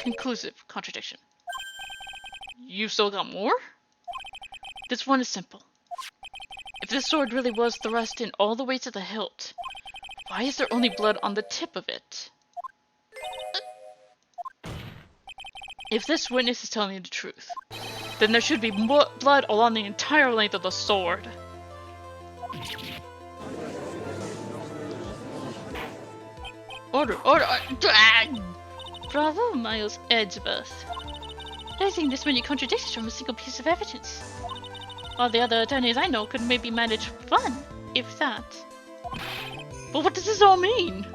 conclusive contradiction. You've still got more? This one is simple. If this sword really was thrust in all the way to the hilt, why is there only blood on the tip of it? If this witness is telling you the truth, then there should be more blood along the entire length of the sword. Order! Bravo, Miles Edgeworth. Raising this many contradictions from a single piece of evidence. All the other attorneys I know could maybe manage one, if that. But what does this all mean?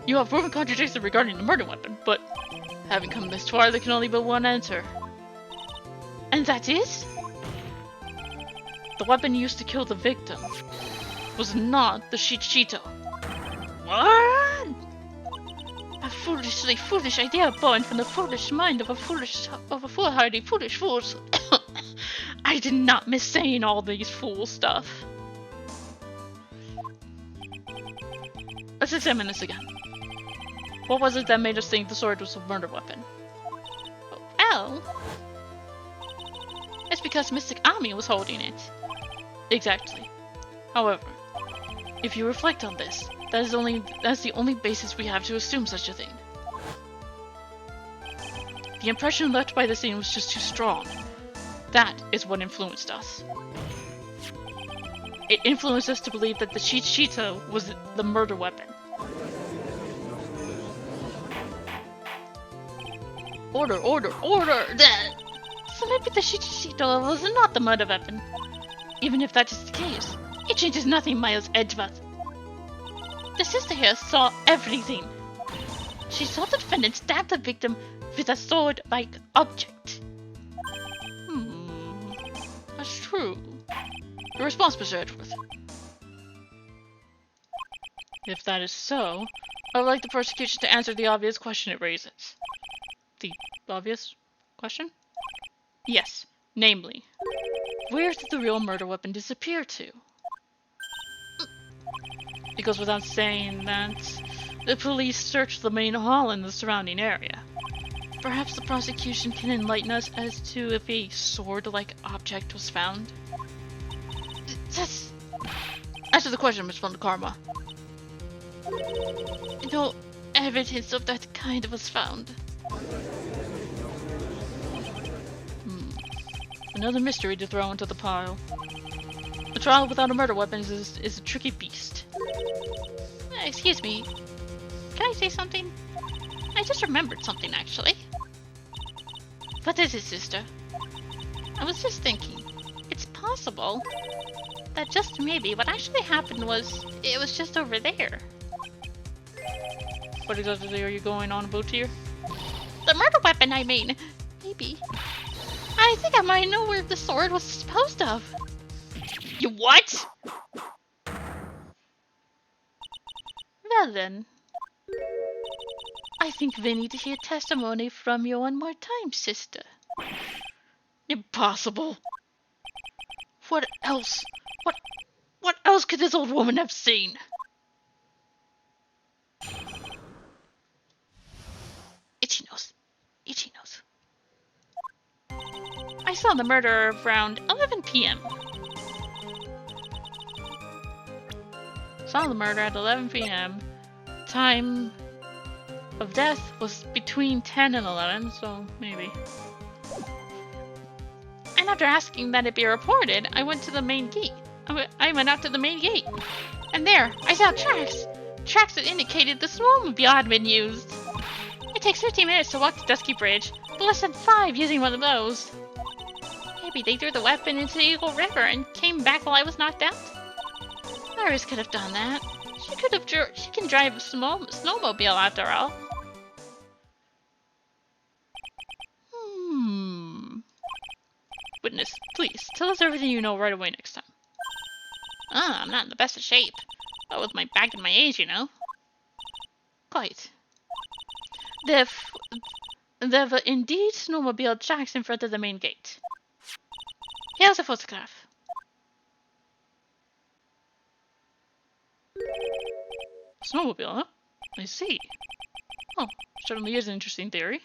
You have proven contradictions regarding the murder weapon, but having come this far, there can only be one answer. And that is? The weapon used to kill the victim was not the Shichito. What? A foolish idea born from the foolish mind of a foolhardy foolish fools. I did not miss saying all these fool stuff. Let's examine this again. What was it that made us think the sword was a murder weapon? Well, it's because Mystic Ami was holding it. Exactly. However, if you reflect on this, that's the only basis we have to assume such a thing. The impression left by the scene was just too strong. That is what influenced us. It influenced us to believe that the Shichito was the murder weapon. Order! So maybe the Shichito was not the murder weapon. Even if that is the case, it changes nothing, Miles Edgeworth. The sister here saw everything. She saw the defendant stab the victim with a sword-like object. That's true. Your response, Mr. Edgeworth. If that is so, I would like the prosecution to answer the obvious question it raises. The obvious question? Yes, namely, where did the real murder weapon disappear to? It goes without saying that the police searched the main hall and the surrounding area. Perhaps the prosecution can enlighten us as to if a sword-like object was found. Answer the question, Miss Von Karma. No evidence of that kind was found. Another mystery to throw into the pile. A trial without a murder weapon is a tricky beast. Excuse me. Can I say something? I just remembered something, actually. What is it, sister? I was just thinking, it's possible that just maybe what actually happened was it was just over there. What exactly are you going on about here? The murder weapon, I mean. Maybe. I think I might know where the sword was disposed of. You what? Well then. I think we need to hear testimony from you one more time, sister. Impossible. What else? What else could this old woman have seen? Itchy nose. Itchy nose. I saw the murder around 11 p.m. Saw the murder at 11 p.m. Time of death was between 10 and 11, so maybe. And after asking that it be reported, I went to the main gate. I went out to the main gate. And there, I saw tracks. Tracks that indicated the snowmobile had been used. It takes 15 minutes to walk the Dusky Bridge, but less than 5 using one of those. Maybe they threw the weapon into the Eagle River and came back while I was knocked out? Iris could have done that. She can drive a snowmobile after all. Witness, please, tell us everything you know right away next time. I'm not in the best of shape. But with my back and my age, you know. Quite. There were indeed snowmobile tracks in front of the main gate. Here's a photograph. Snowmobile, huh? I see. Oh, certainly is an interesting theory.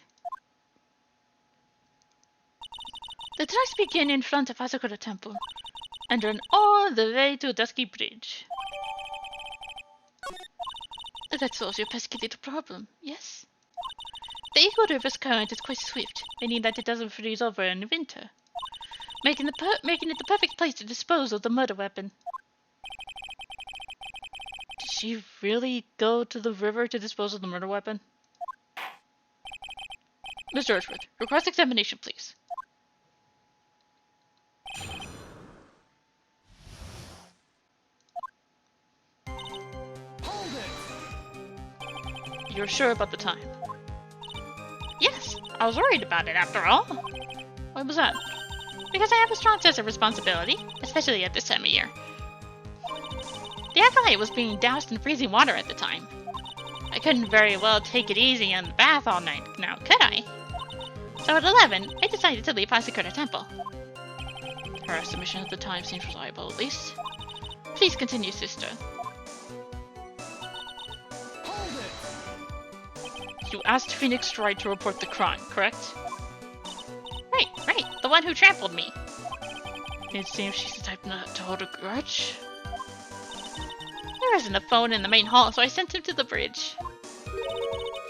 The tracks begin in front of Asakura Temple and run all the way to Dusky Bridge. That solves your pesky little problem, yes? The Eagle River's current is quite swift, meaning that it doesn't freeze over in winter, making it the perfect place to dispose of the murder weapon. Did she really go to the river to dispose of the murder weapon? Mr. Edgeworth, request examination, please. Hold it! You're sure about the time? Yes, I was worried about it after all. Why was that? Because I have a strong sense of responsibility, especially at this time of year. The Acolyte was being doused in freezing water at the time. I couldn't very well take it easy in the bath all night now, could I? So at 11, I decided to leave Asakura Temple. Her estimation of the time seems reliable, at least. Please continue, sister. Hold it! You asked Phoenix Wright to report the crime, correct? Right, the one who trampled me. It seems she's the type not to hold a grudge. There isn't a phone in the main hall, so I sent him to the bridge.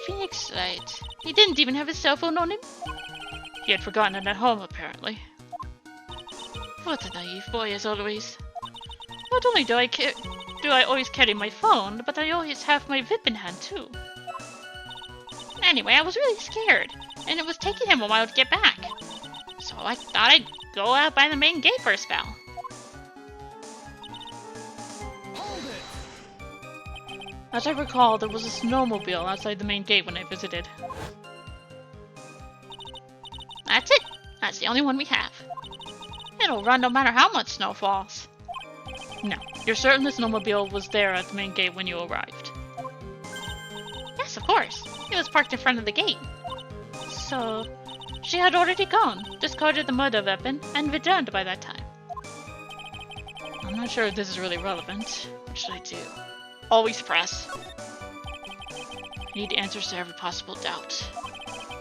Phoenix Wright. He didn't even have his cell phone on him. He had forgotten it at home, apparently. What a naive boy, as always. Not only do I always carry my phone, but I always have my whip in hand, too. Anyway, I was really scared, and it was taking him a while to get back. So I thought I'd go out by the main gate for a spell. Hold it! As I recall, there was a snowmobile outside the main gate when I visited. That's it. That's the only one we have. It'll run no matter how much snow falls. No, you're certain the snowmobile was there at the main gate when you arrived? Yes, of course. It was parked in front of the gate. So, she had already gone, discarded the murder weapon, and returned by that time. I'm not sure if this is really relevant. What should I do? Always press. I need answers to every possible doubt.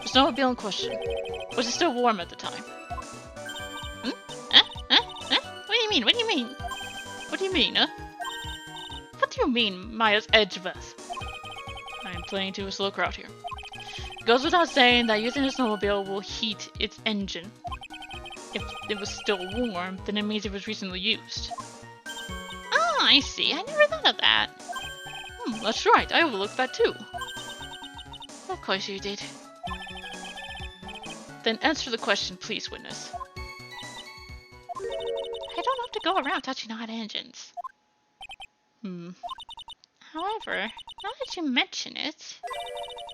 The snowmobile in question. Was it still warm at the time? What do you mean? What do you mean? What do you mean, huh? What do you mean, Maya's Edgeworth? I am playing to a slow crowd here. It goes without saying that using a snowmobile will heat its engine. If it was still warm, then it means it was recently used. Ah, I see. I never thought of that. That's right. I overlooked that too. Of course you did. Then answer the question, please, witness. don't have to go around touching hot engines. However, now that you mention it,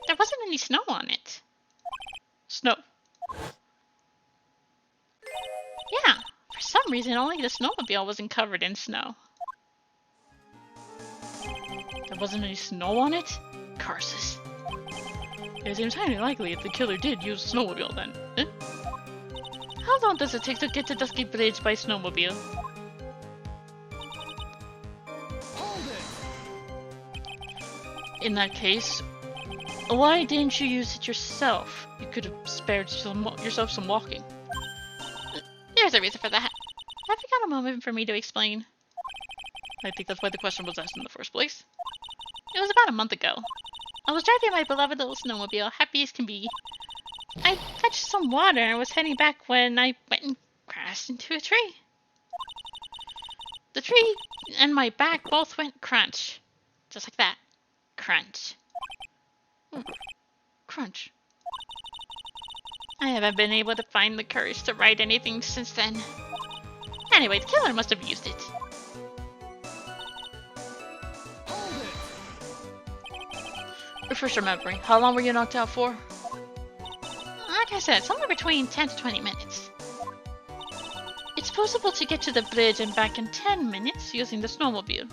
there wasn't any snow on it. Snow? Yeah, for some reason only the snowmobile wasn't covered in snow. There wasn't any snow on it? Curses. It seems highly likely if the killer did use a snowmobile then. Eh? How long does it take to get to Dusky Bridge by snowmobile? Hold it. In that case, why didn't you use it yourself? You could have spared yourself some walking. There's a reason for that. Have you got a moment for me to explain? I think that's why the question was asked in the first place. It was about a month ago. I was driving my beloved little snowmobile, happy as can be. I touched some water and was heading back when I went and crashed into a tree. The tree and my back both went crunch. Just like that. Crunch. Crunch. I haven't been able to find the courage to write anything since then. Anyway, the killer must have used it. Hold it. Refresh your memory. How long were you knocked out for? Like I said, somewhere between 10 to 20 minutes. It's possible to get to the bridge and back in 10 minutes using the snowmobile.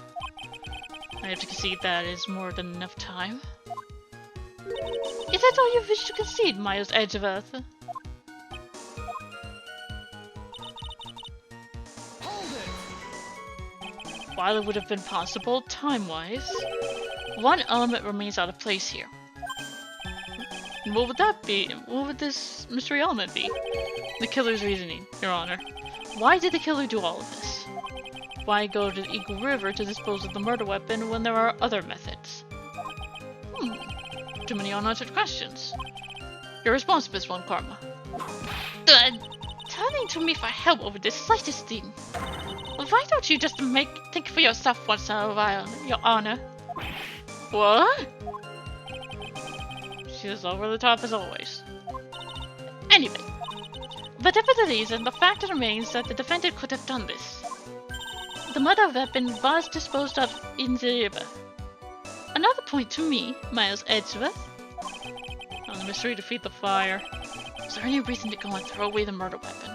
I have to concede that is more than enough time. Is that all you wish to concede, Miles Edgeworth? Hold it. While it would have been possible, time-wise, one element remains out of place here. What would that be? What would this mystery element be? The killer's reasoning, Your Honor. Why did the killer do all of this? Why go to the Eagle River to dispose of the murder weapon when there are other methods? Too many unanswered questions. Your response, Miss Von Karma. Turning to me for help over this slightest thing. Why don't you just think for yourself once in a while, Your Honor? What? She's over the top as always. Anyway, whatever the reason, the fact remains that the defendant could have done this. The murder weapon was disposed of in the river. Another point to me, Miles Edgeworth. On the mystery to feed the fire. Is there any reason to go and throw away the murder weapon?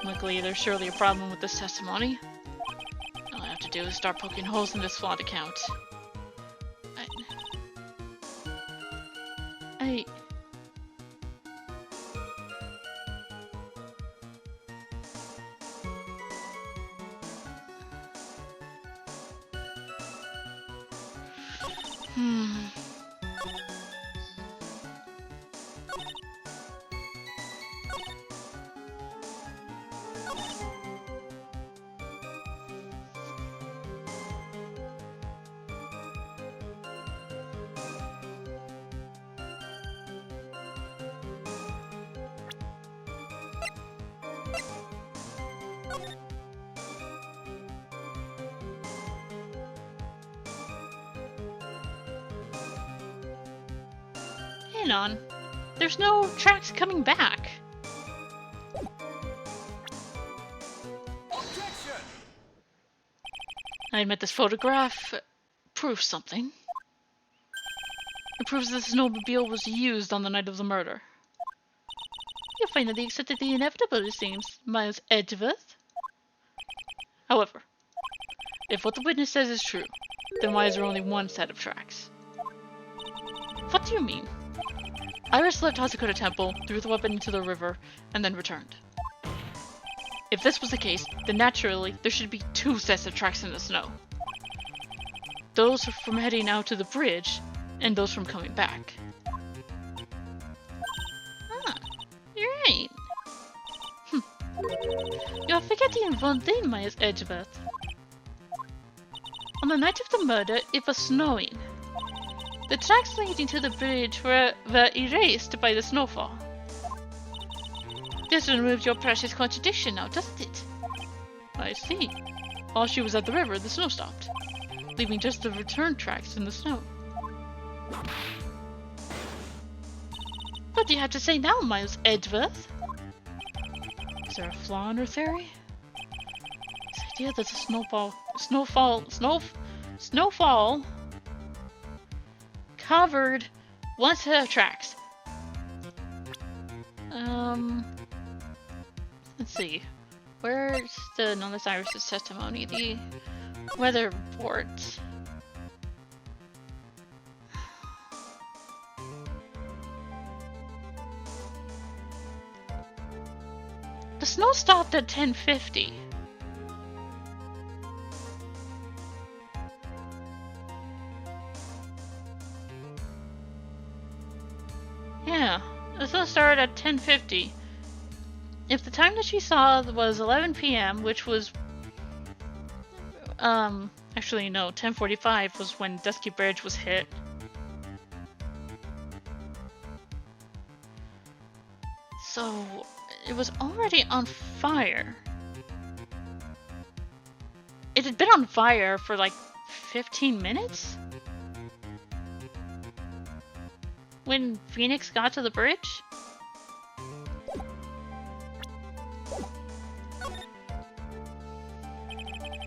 Luckily, there's surely a problem with this testimony. All I have to do is start poking holes in this flawed account. I... Hang on. There's no tracks coming back. Objection. I admit this photograph proves something. It proves that the snowmobile was used on the night of the murder. You finally accepted the inevitable, it seems, Miles Edgeworth. However, if what the witness says is true, then why is there only one set of tracks? What do you mean? Iris left Hazakura Temple, threw the weapon into the river, and then returned. If this was the case, then naturally there should be two sets of tracks in the snow. Those from heading out to the bridge, and those from coming back. Ah, you're right. You're forgetting one thing, Miles Edgeworth. On the night of the murder, it was snowing. The tracks leading to the bridge were erased by the snowfall. This removes your precious contradiction now, doesn't it? I see. While she was at the river, the snow stopped, leaving just the return tracks in the snow. What do you have to say now, Miles Edgeworth? Is there a flaw in her theory? idea that the snowfall covered one set of tracks. Let's see. Where's the Nonus Iris' testimony? The weather report. The snow stopped at 10:50. Yeah, the snow started at 10:50. If the time that she saw was 11 p.m., which was actually no, 10:45 was when Dusky Bridge was hit. So it was already on fire. It had been on fire for like 15 minutes? When Phoenix got to the bridge?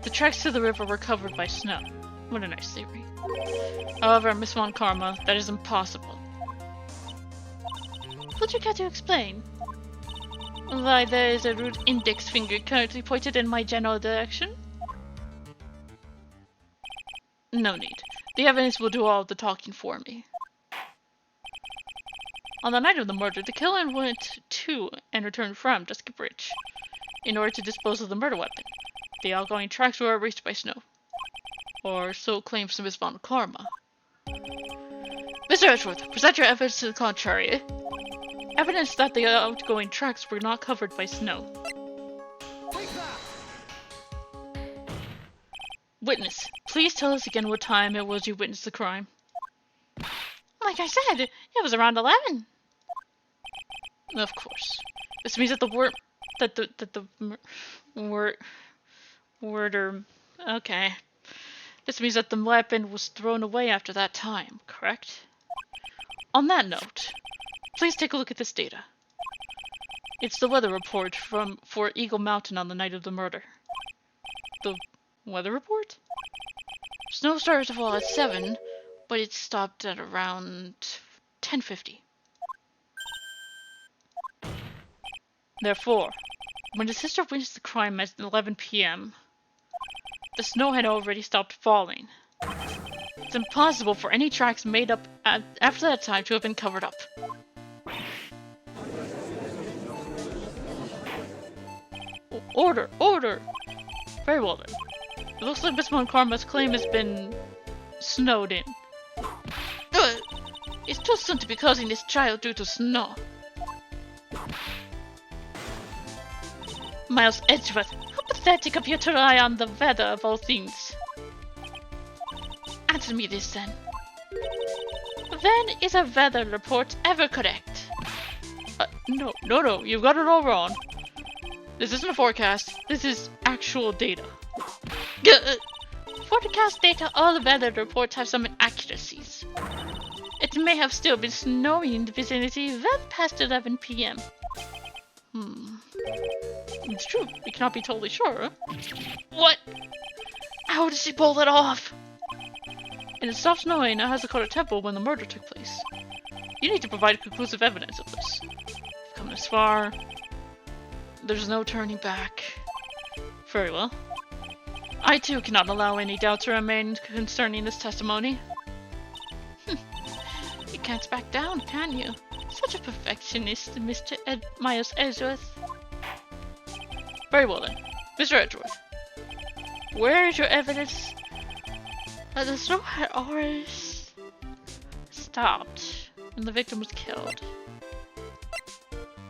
The tracks to the river were covered by snow. What a nice theory. However, Miss Von Karma, that is impossible. Would you care to explain? Why there is a rude index finger currently pointed in my general direction? No need. The evidence will do all the talking for me. On the night of the murder, the killer went to and returned from Dusky Bridge in order to dispose of the murder weapon. The outgoing tracks were erased by snow. Or so claims Miss Von Karma. Mr. Edgeworth, present your evidence to the contrary. Evidence that the outgoing tracks were not covered by snow. Witness, please tell us again what time it was you witnessed the crime. Like I said, it was around 11. Of course. This means that okay. This means that the weapon was thrown away after that time, correct? On that note, please take a look at this data. It's the weather report for Eagle Mountain on the night of the murder. The weather report? Snow started to fall at 7, but it stopped at around 10:50. Therefore, when the sister witnessed the crime at 11 p.m., the snow had already stopped falling. It's impossible for any tracks made up after that time to have been covered up. Order! Order! Very well then. It looks like Miss Von Karma's claim has been snowed in. It's too soon to be causing this child due to snow. Miles Edgeworth, how pathetic of you to rely on the weather of all things. Answer me this then. When is a weather report ever correct? No, you've got it all wrong. This isn't a forecast, this is actual data. Forecast data, all the weather reports have some inaccuracies. It may have still been snowing in the vicinity well past 11 p.m. It's true, we cannot be totally sure. What? How did she pull that off? And it stopped snowing at Hazakura Temple when the murder took place. You need to provide conclusive evidence of this. You've come this far. There's no turning back. Very well. I too cannot allow any doubt to remain concerning this testimony. You can't back down, can you? Such a perfectionist, Mr. Miles Edgeworth. Very well then. Mr. Edgeworth. Where is your evidence that the snow had already stopped when the victim was killed?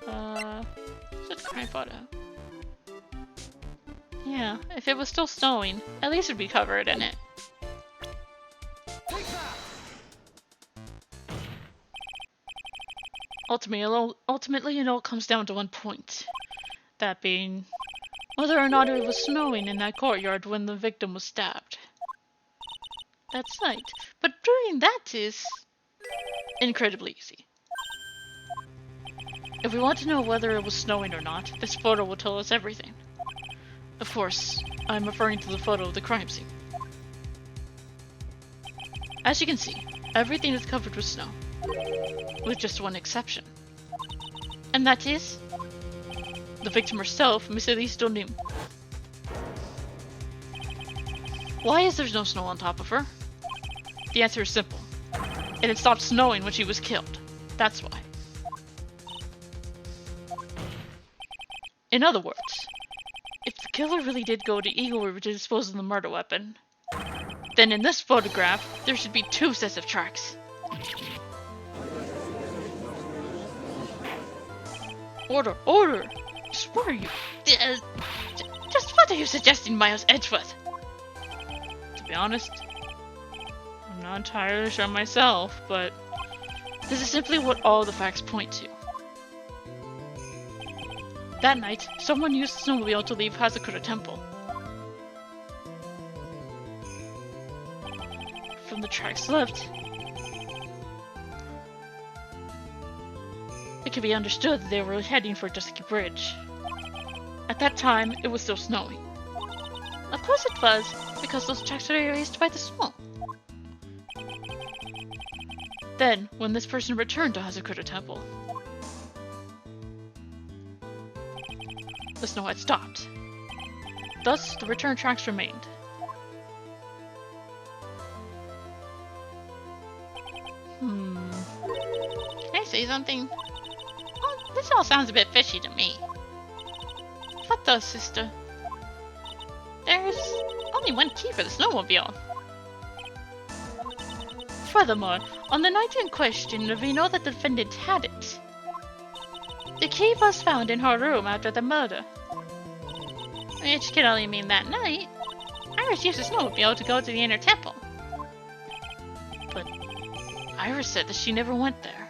Is it a crime photo? Yeah, if it was still snowing, at least it'd be covered in it. Ultimately, it all comes down to one point. That being, whether or not it was snowing in that courtyard when the victim was stabbed. That's right, but proving that is incredibly easy. If we want to know whether it was snowing or not, this photo will tell us everything. Of course, I'm referring to the photo of the crime scene. As you can see, everything is covered with snow, with just one exception. And that is the victim herself, Miss Elise Donim. Why is there no snow on top of her? The answer is simple. It had stopped snowing when she was killed. That's why. In other words, if the killer really did go to Eevee to dispose of the murder weapon, then in this photograph, there should be 2 sets of tracks. Order, order! Just what are you... just what are you suggesting, Miles Edgeworth? To be honest, I'm not entirely sure myself, but this is simply what all the facts point to. That night, someone used the snowmobile to leave Hazakura Temple. From the tracks left, it can be understood that they were heading for Dusky Bridge. At that time, it was still snowing. Of course it was, because those tracks were erased by the snow. Then, when this person returned to Hazakura Temple, the snow had stopped. Thus, the return tracks remained. Can I say something? Oh, this all sounds a bit fishy to me. What does, sister? There's only one key for the snowmobile. Furthermore, on the night in question, we know that the defendant had it. The key was found in her room after the murder. Which could only mean that night, Iris used the snowmobile to go to the inner temple. But Iris said that she never went there.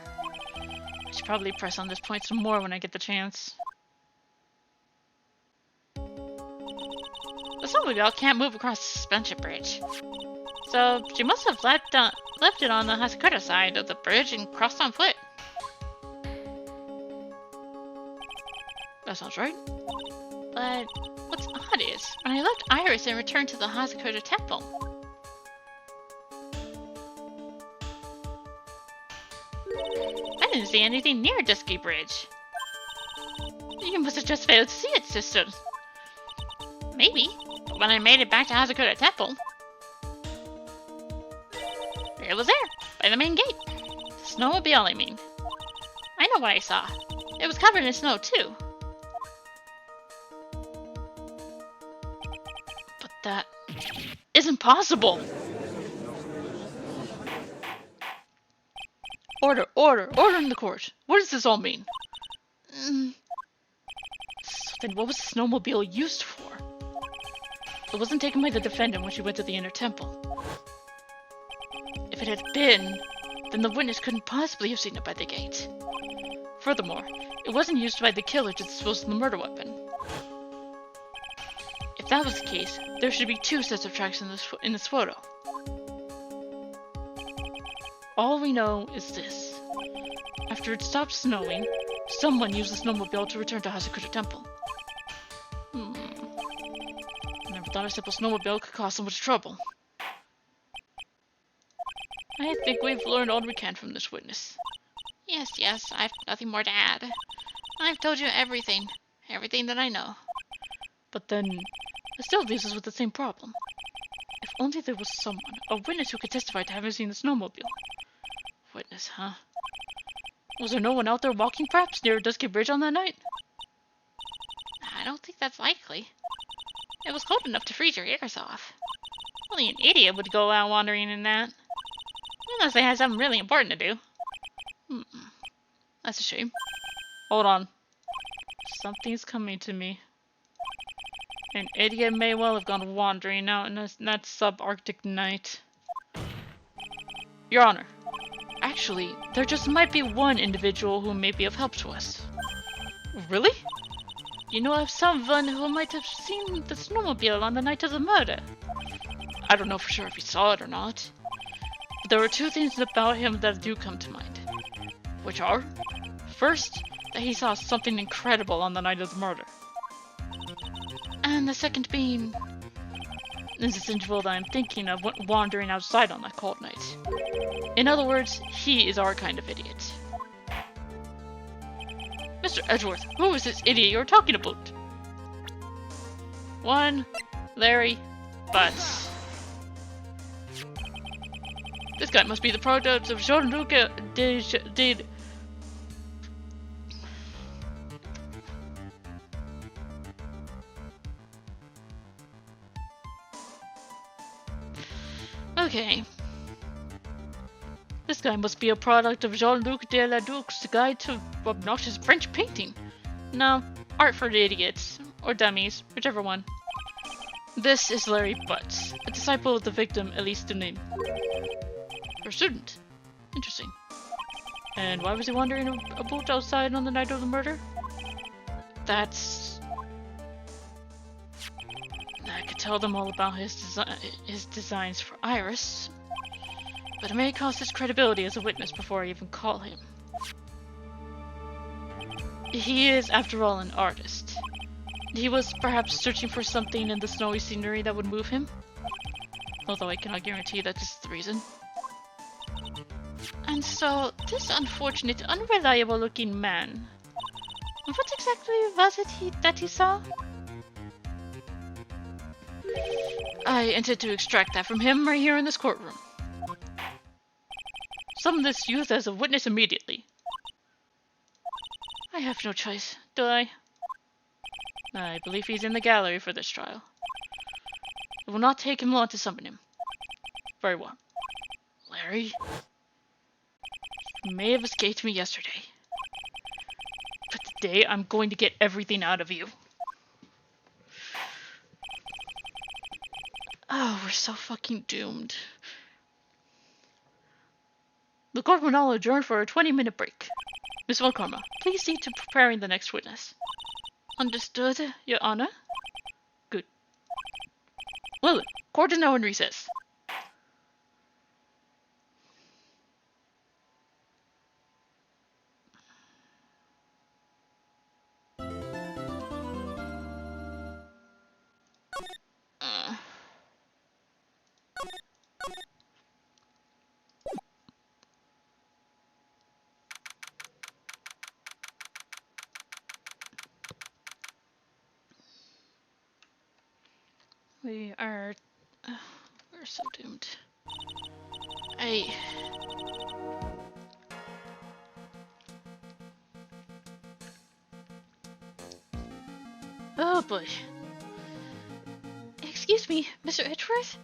I should probably press on this point some more when I get the chance. The snowmobile can't move across the suspension bridge. So she must have left it on the Hazakura side of the bridge and crossed on foot. That sounds right. But what's odd is, when I left Iris and returned to the Hazakura Temple, I didn't see anything near Dusky Bridge. You must have just failed to see it, sister. Maybe, but when I made it back to Hazakura Temple, it was there, by the main gate. The snowmobile, I mean. I know what I saw. It was covered in snow, too. But that isn't possible. Order, order, order in the court. What does this all mean? So then what was the snowmobile used for? It wasn't taken by the defendant when she went to the inner temple. If it had been, then the witness couldn't possibly have seen it by the gate. Furthermore, it wasn't used by the killer to dispose of the murder weapon. If that was the case, there should be 2 sets of tracks in this photo. All we know is this. After it stopped snowing, someone used the snowmobile to return to Hazakura Temple. I never thought a simple snowmobile could cause so much trouble. I think we've learned all we can from this witness. Yes, I've nothing more to add. I've told you everything that I know. But then, it still leaves us with the same problem. If only there was someone, a witness who could testify to having seen the snowmobile. Witness, huh? Was there no one out there walking perhaps near Dusky Bridge on that night? I don't think that's likely. It was cold enough to freeze your ears off. Only an idiot would go out wandering in that. Unless they had something really important to do. That's a shame. Hold on. Something's coming to me. An idiot may well have gone wandering out in that subarctic night. Your Honor, actually, there just might be one individual who may be of help to us. Really? You know of someone who might have seen the snowmobile on the night of the murder? I don't know for sure if he saw it or not. But there are 2 things about him that do come to mind. Which are, first, that he saw something incredible on the night of the murder. And the second being... This is interval that I'm thinking of wandering outside on that cold night. In other words, he is our kind of idiot. Mr. Edgeworth, who is this idiot you're talking about? One, Larry, Butts. This guy must be the product of Jean-Luc did. Okay. This guy must be a product of Jean-Luc de la Duc's Guide to Obnoxious French Painting. No, art for the idiots. Or dummies, whichever one. This is Larry Butts, a disciple of the victim Elise Dunim. Her student. Interesting. And why was he wandering about outside on the night of the murder? That's... I could tell them all about his designs for Iris. But it may cost his credibility as a witness before I even call him. He is, after all, an artist. He was perhaps searching for something in the snowy scenery that would move him. Although I cannot guarantee that this is the reason. And so, this unfortunate, unreliable-looking man... What exactly was it that he saw? I intend to extract that from him right here in this courtroom. Summon this youth as a witness immediately. I have no choice, do I? I believe he's in the gallery for this trial. It will not take him long to summon him. Very well. Larry? You may have escaped me yesterday. But today I'm going to get everything out of you. Oh, we're so fucking doomed. The court will now adjourn for a 20-minute break. Miss Valkarma, please see to preparing the next witness. Understood, Your Honor? Good. Well then, court is now in recess. We're so doomed. Oh boy. Excuse me, Mr. Edgeworth?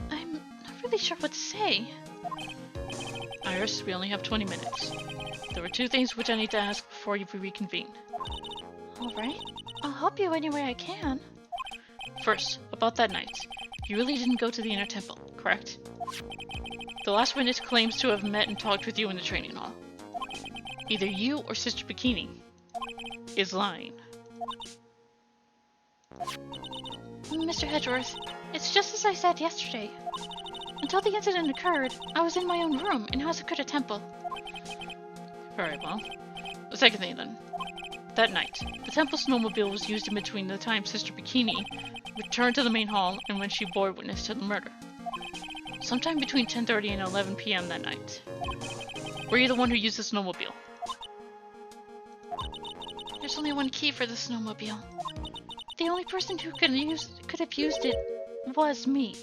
I'm not really sure what to say. Iris, we only have 20 minutes. There are two things which I need to ask before you reconvene. Alright. I'll help you any way I can. First, about that night. You really didn't go to the inner temple, correct? The last witness claims to have met and talked with you in the training hall. Either you or Sister Bikini is lying. Mr. Edgeworth, it's just as I said yesterday. Until the incident occurred, I was in my own room in Hazakura Temple. Very well. The second thing then. That night, the temple snowmobile was used in between the time Sister Bikini returned to the main hall and when she bore witness to the murder. Sometime between 10:30 and 11 p.m. that night. Were you the one who used the snowmobile? There's only one key for the snowmobile. The only person who could have used it was me.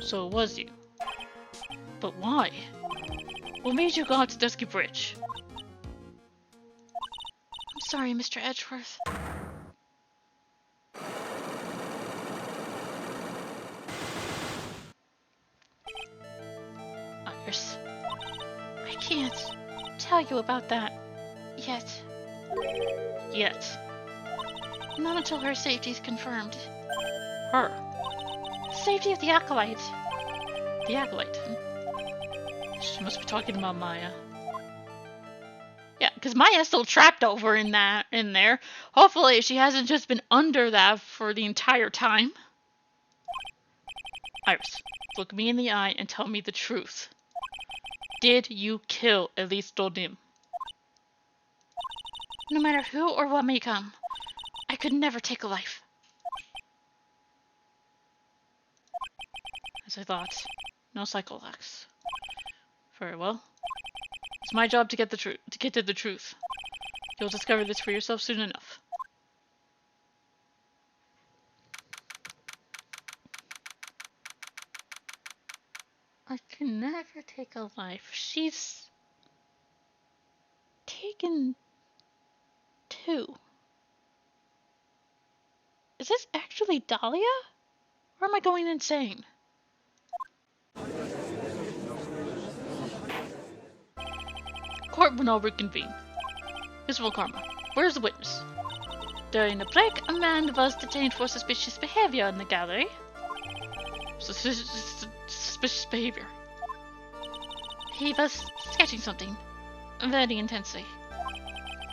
So it was you. But why? What made you go out to Dusky Bridge? I'm sorry, Mr. Edgeworth. Iris, I can't tell you about that yet. Yet. Not until her safety is confirmed. Her? The safety of the Acolyte. The Acolyte? She must be talking about Maya. Yeah, because Maya's still trapped over in there. Hopefully she hasn't just been under that for the entire time. Iris, look me in the eye and tell me the truth. Did you kill Elise Dodim? No matter who or what may come, I could never take a life. As I thought. No cycle locks. Very well. It's my job to get to the truth. You'll discover this for yourself soon enough. I can never take a life. She's taken 2. Is this actually Dahlia? Or am I going insane? Court will now reconvene. Useful Karma. Where's the witness? During the break, a man was detained for suspicious behavior in the gallery. Suspicious behavior. He was sketching something. Very intensely.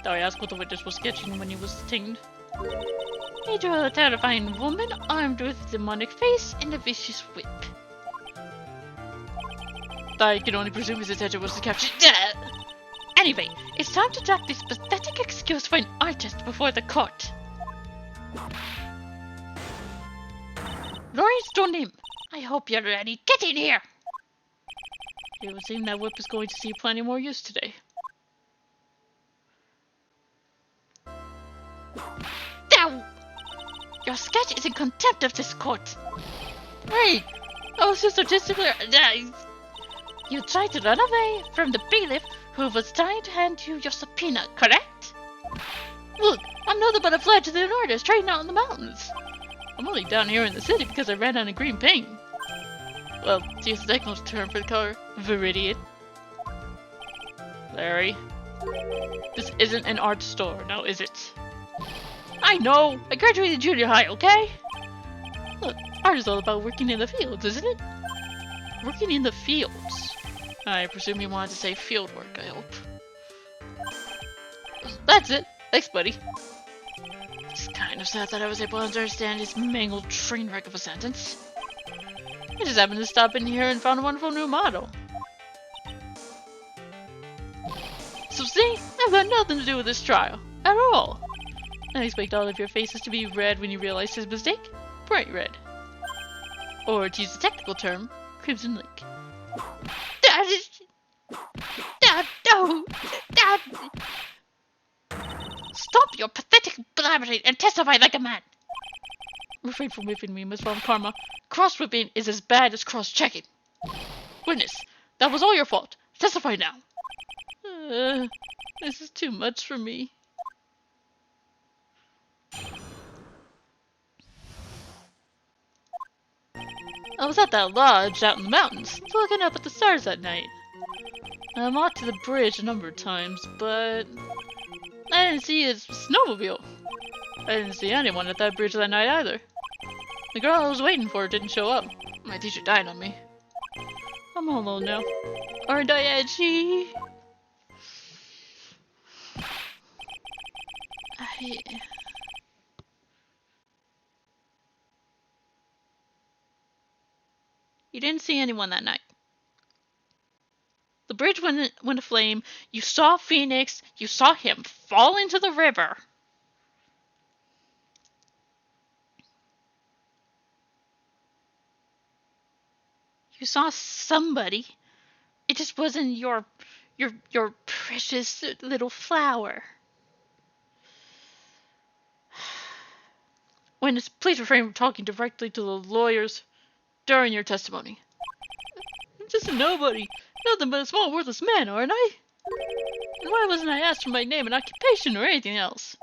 Dahlia asked what the witness was sketching when he was detained. He drew a terrifying woman armed with a demonic face and a vicious whip. I can only presume his intention was to capture. Anyway, it's time to drop this pathetic excuse for an artist before the court. Lawrence Donim, I hope you're ready. Get in here! It would seem that whip is going to see plenty more use today. Now! Your sketch is in contempt of this court. Hey! I was just artistically... You tried to run away from the bailiff who was trying to hand you your subpoena, correct? Look, I'm nothing but a fledgling artist trading out in the mountains. I'm only down here in the city because I ran out of green paint. Well, to use the technical term for the color, viridian. Larry, this isn't an art store, now is it? I know! I graduated junior high, okay? Look, art is all about working in the fields, isn't it? Working in the fields. I presume you wanted to say field work, I hope. That's it. Thanks, buddy. It's kind of sad that I was able to understand his mangled train wreck of a sentence. I just happened to stop in here and found a wonderful new model. So see, I've got nothing to do with this trial. At all. I expect all of your faces to be red when you realize his mistake. Bright red. Or to use the technical term, crimson lake. Stop your pathetic blabbering and testify like a man! Refrain from whipping me, Miss Von Karma. Cross-whipping is as bad as cross-checking. Witness, that was all your fault. Testify now. This is too much for me. I was at that lodge out in the mountains, looking up at the stars that night. I walked to the bridge a number of times, but I didn't see his snowmobile. I didn't see anyone at that bridge that night either. The girl I was waiting for didn't show up. My teacher died on me. I'm all alone now. Aren't I edgy? You didn't see anyone that night. The bridge went aflame. You saw Phoenix. You saw him fall into the river. You saw somebody. It just wasn't your precious little flower. Witness, please refrain from talking directly to the lawyers during your testimony. I'm just a nobody. Nothing but a small worthless man, aren't I? And why wasn't I asked for my name and occupation or anything else?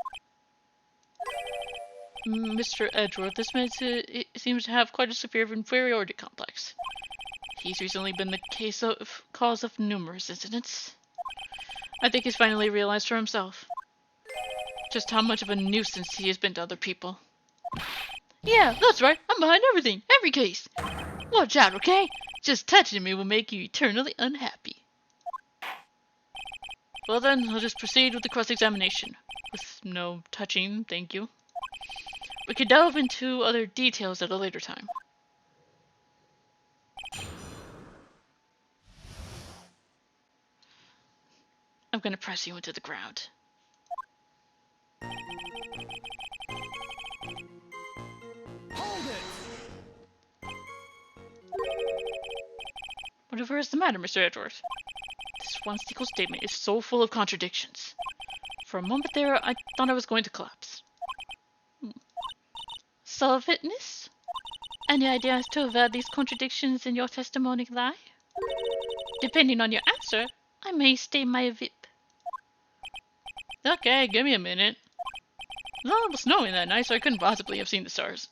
Mr. Edgeworth, this man seems to have quite a severe inferiority complex. He's recently been the cause of numerous incidents. I think he's finally realized for himself just how much of a nuisance he has been to other people. Yeah, that's right. I'm behind everything. Every case. Watch out, okay? Just touching me will make you eternally unhappy. Well then, I'll just proceed with the cross-examination. With no touching, thank you. We could delve into other details at a later time. I'm gonna press you into the ground. Hold it! Whatever is the matter, Mr. Edgeworth? This one single statement is so full of contradictions. For a moment there, I thought I was going to collapse. So, witness? Any idea as to where these contradictions in your testimony lie? Depending on your answer, I may stay my VIP. Okay, give me a minute. Well, it was snowing that night, so I couldn't possibly have seen the stars.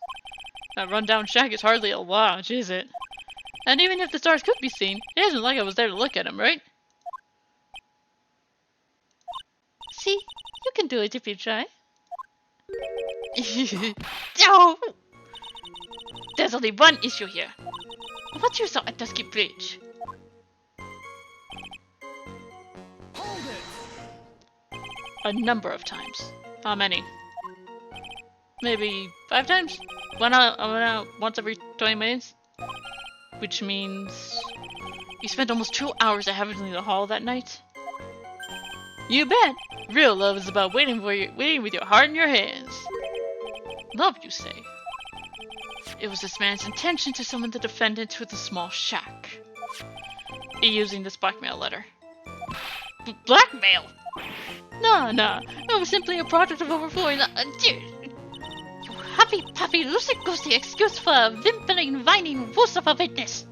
That rundown shack is hardly a lodge, is it? And even if the stars could be seen, it isn't like I was there to look at them, right? See, you can do it if you try. Oh! There's only one issue here. What you saw at Dusky Bridge? Hold it! A number of times. How many? Maybe 5 times? Went out once every 20 minutes? Which means... you spent almost 2 hours at Heavenly the Hall that night? You bet! Real love is about waiting with your heart in your hands. Love, you say? It was this man's intention to summon the defendant to the small shack. Using this blackmail letter. Blackmail? No, it was simply a product of overflowing you happy puffy loosey-goosey excuse for a whimpering, whining wuss of a witness.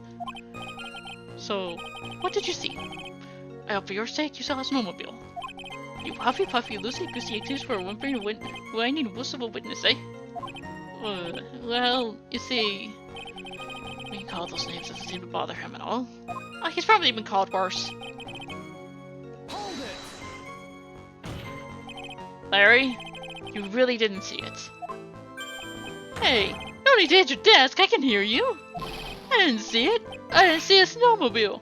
So, what did you see? I hope for your sake you saw a snowmobile. You huffy puffy loosey-goosey excuse for a whimpering, whining wuss of a witness, eh? Well, you see... we can call those names, doesn't seem to bother him at all. He's probably been called worse. Hold it! Larry, you really didn't see it. Hey, no need to hit your desk, I can hear you. I didn't see it. I didn't see a snowmobile.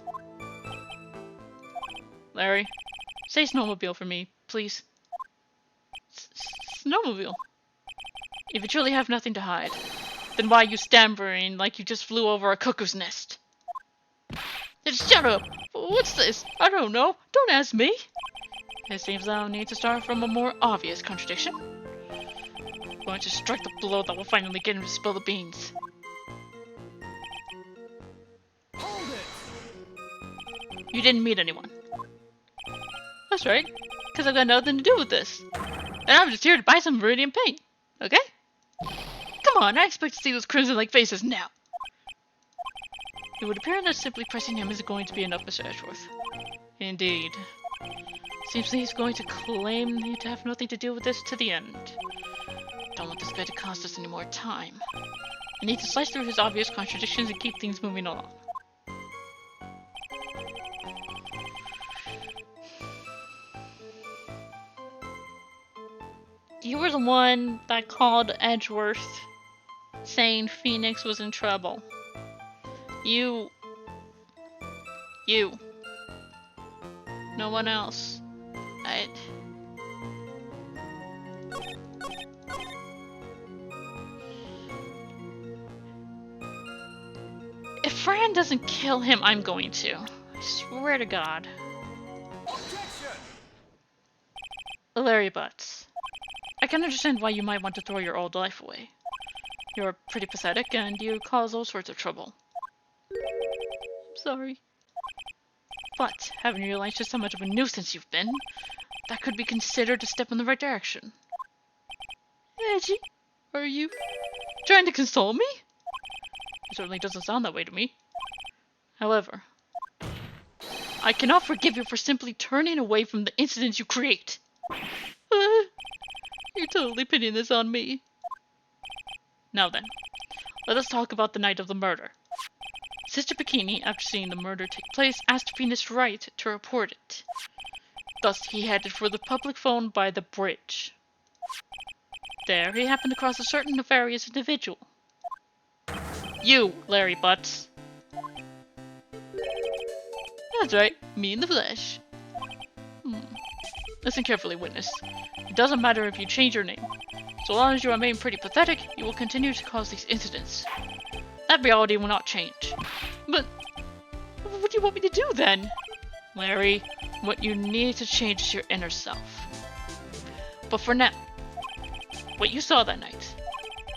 Larry, say snowmobile for me, please. Snowmobile. If you truly have nothing to hide, then why are you stammering like you just flew over a cuckoo's nest? Just shut up! What's this? I don't know. Don't ask me. It seems I'll need to start from a more obvious contradiction. I'm going to strike the blow that will finally get him to spill the beans. Hold it! You didn't meet anyone. That's right, because I've got nothing to do with this. And I'm just here to buy some Viridian paint, okay? Come on, I expect to see those crimson-like faces now. It would appear that simply pressing him isn't going to be enough, Mr. Edgeworth. Indeed. Seems that he's going to claim to have nothing to do with this to the end. Don't want this guy to cost us any more time. I need to slice through his obvious contradictions and keep things moving along. You were the one that called Edgeworth saying Phoenix was in trouble. You. No one else. If Fran doesn't kill him, I'm going to. I swear to God. Objection! Larry Butts. I can understand why you might want to throw your old life away. You're pretty pathetic and you cause all sorts of trouble. Sorry. But, having realized just how much of a nuisance you've been, that could be considered a step in the right direction. Edgey, are you trying to console me? It certainly doesn't sound that way to me. However, I cannot forgive you for simply turning away from the incidents you create. You're totally pinning this on me. Now then, let us talk about the night of the murder. Sister Bikini, after seeing the murder take place, asked Phoenix Wright to report it. Thus, he headed for the public phone by the bridge. There, he happened across a certain nefarious individual. You, Larry Butts. That's right, me in the flesh. Listen carefully, witness. It doesn't matter if you change your name. So long as you remain pretty pathetic, you will continue to cause these incidents. That reality will not change. But what do you want me to do then? Larry, what you need to change is your inner self. But for now, what you saw that night,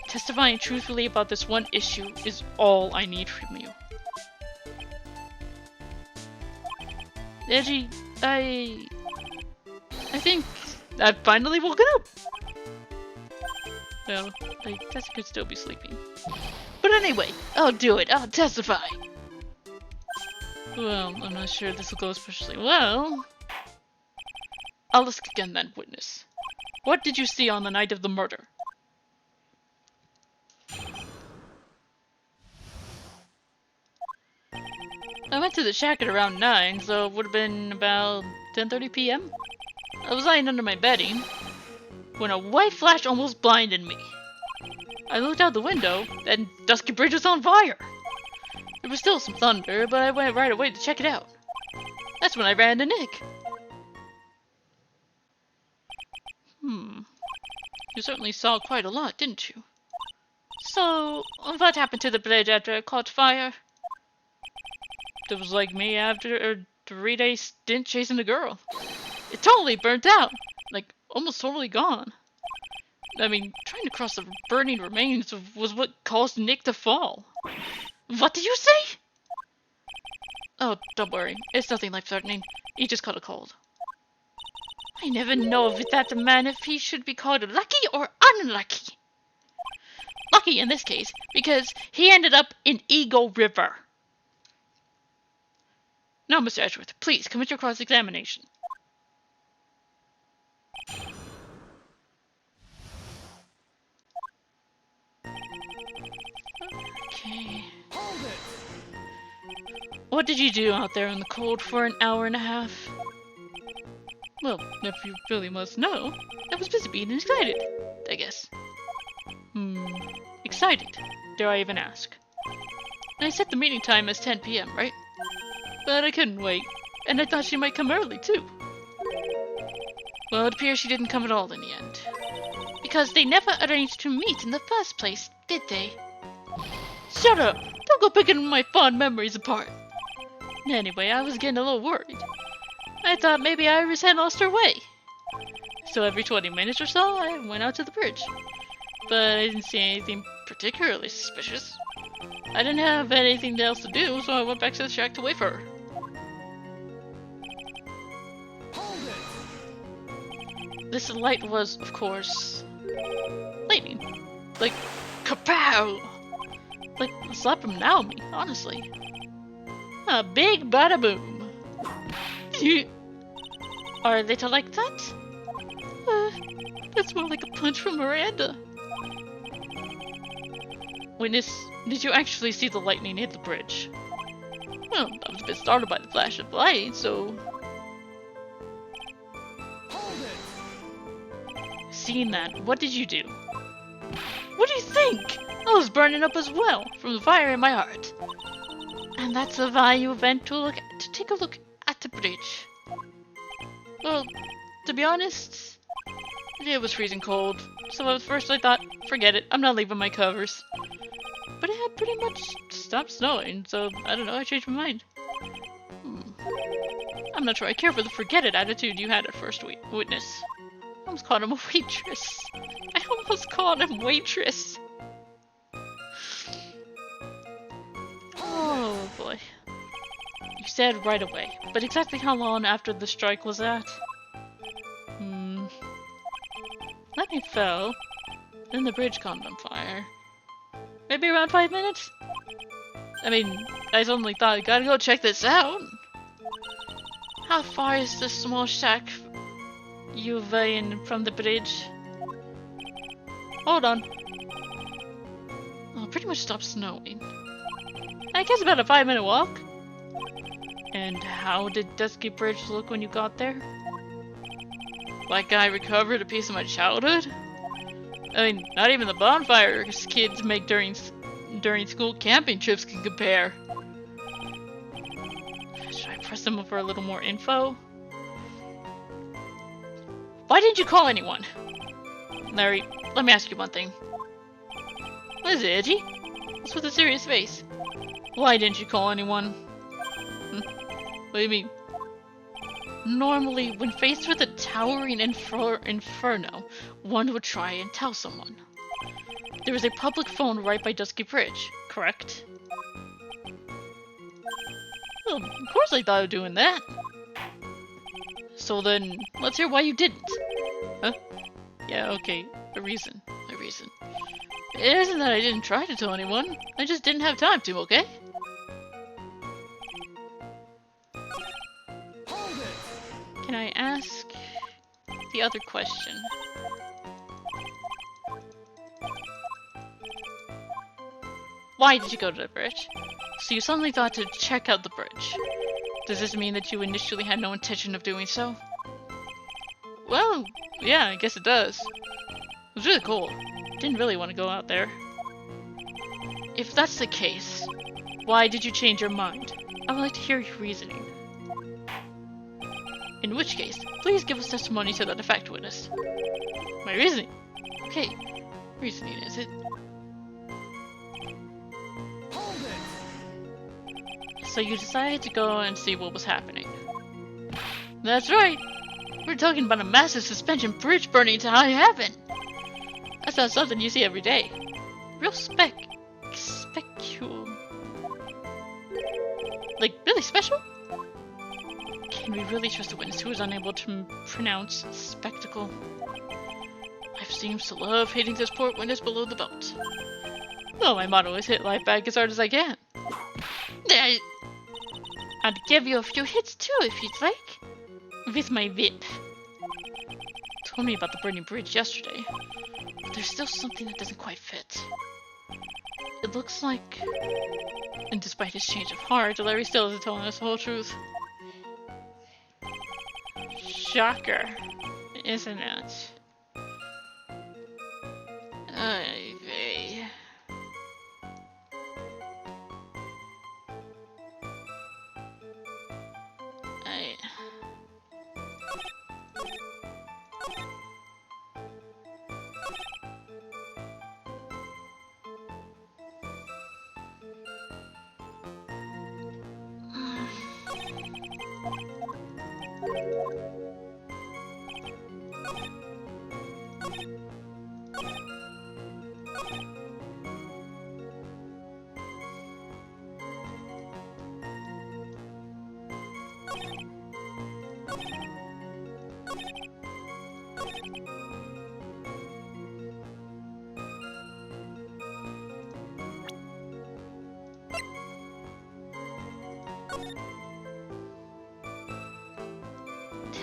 testifying truthfully about this one issue is all I need from you. Edgey, I think I've finally woken up. Well, I guess I could still be sleeping. But anyway, I'll do it. I'll testify. Well, I'm not sure this will go especially well. I'll ask again then, witness. What did you see on the night of the murder? I went to the shack at around 9, so it would have been about 10:30 p.m. I was lying under my bedding when a white flash almost blinded me. I looked out the window, and Dusky Bridge was on fire. There was still some thunder, but I went right away to check it out. That's when I ran into Nick. You certainly saw quite a lot, didn't you? So, what happened to the bridge after it caught fire? It was like me after a 3-day stint chasing a girl. It totally burnt out. Like, almost totally gone. I mean, trying to cross the burning remains was what caused Nick to fall. What did you say? Oh, don't worry. It's nothing life-threatening. He just caught a cold. I never know if that man if he should be called lucky or unlucky. Lucky in this case, because he ended up in Eagle River. Now, Mr. Edgeworth, please commit your cross-examination. Okay. Hold it! What did you do out there in the cold for an hour and a half? Well, if you really must know, I was busy being excited, I guess. Excited? Dare I even ask? I set the meeting time as 10 p.m., right? But I couldn't wait, and I thought she might come early, too. Well, it appears she didn't come at all in the end. Because they never arranged to meet in the first place, did they? Shut up! Don't go picking my fond memories apart! Anyway, I was getting a little worried. I thought maybe Iris had lost her way. So every 20 minutes or so, I went out to the bridge. But I didn't see anything particularly suspicious. I didn't have anything else to do, so I went back to the shack to wait for her. Hold it! This light was, of course, lightning. Like, kapow! Like, slap from Naomi, honestly. A big bada boom. Are they to like that? That's more like a punch from Miranda. Witness, did you actually see the lightning hit the bridge? Well, I was a bit startled by the flash of light, so... Hold it! Seeing that, what did you do? What do you think? I was burning up as well, from the fire in my heart. And that's the why you went to take a look at the bridge. Well, to be honest, it was freezing cold, so at first I thought, forget it, I'm not leaving my covers. But it had pretty much stopped snowing, so I don't know, I changed my mind. I'm not sure I care for the forget it attitude you had at first, witness. I almost called him a waitress. I almost called him waitress. Oh boy. You said right away, but exactly how long after the strike was that? Lightning fell, then the bridge caught on fire. Maybe around 5 minutes? I mean, I suddenly thought, gotta go check this out. How far is this small shack Eevee from the bridge? Hold on. Oh, it pretty much stopped snowing. I guess about a 5-minute walk. And how did Dusky Bridge look when you got there? Like I recovered a piece of my childhood? I mean, not even the bonfires kids make during school camping trips can compare. Should I press them for a little more info? Why didn't you call anyone? Larry, let me ask you one thing. What is it, Edgey? What's with a serious face? Why didn't you call anyone? What do you mean? Normally, when faced with a towering inferno, one would try and tell someone. There is a public phone right by Dusky Bridge, correct? Well, of course I thought of doing that. So then, let's hear why you didn't. Huh? Yeah, okay. A reason. A reason. It isn't that I didn't try to tell anyone. I just didn't have time to, okay? Hold it! Can I ask the other question? Why did you go to the bridge? So you suddenly thought to check out the bridge. Does this mean that you initially had no intention of doing so? Well, yeah, I guess it does. It was really cold. Didn't really want to go out there. If that's the case, why did you change your mind? I would like to hear your reasoning. In which case, please give us testimony to that effect, witness. My reasoning? Okay, reasoning is it? Hold it! So you decided to go and see what was happening. That's right! We're talking about a massive suspension bridge burning to high heaven! That's not something you see every day. Real specul... Like, really special? Can we really trust a witness who is unable to pronounce spectacle? Life seems to love hitting this poor witness below the belt. Well, my motto is hit life back as hard as I can. I'd give you a few hits too if you'd like. With my whip. Told me about the burning bridge yesterday. But there's still something that doesn't quite fit. It looks like... And despite his change of heart, Larry still isn't telling us the whole truth. Shocker, isn't it? Eevee.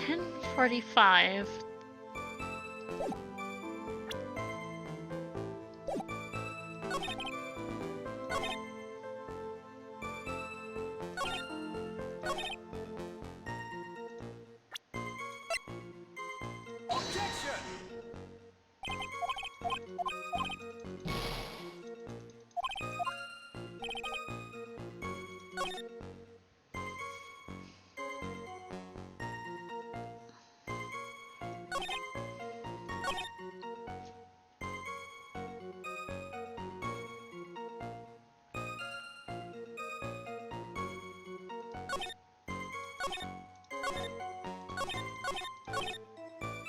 $10.45. Objection!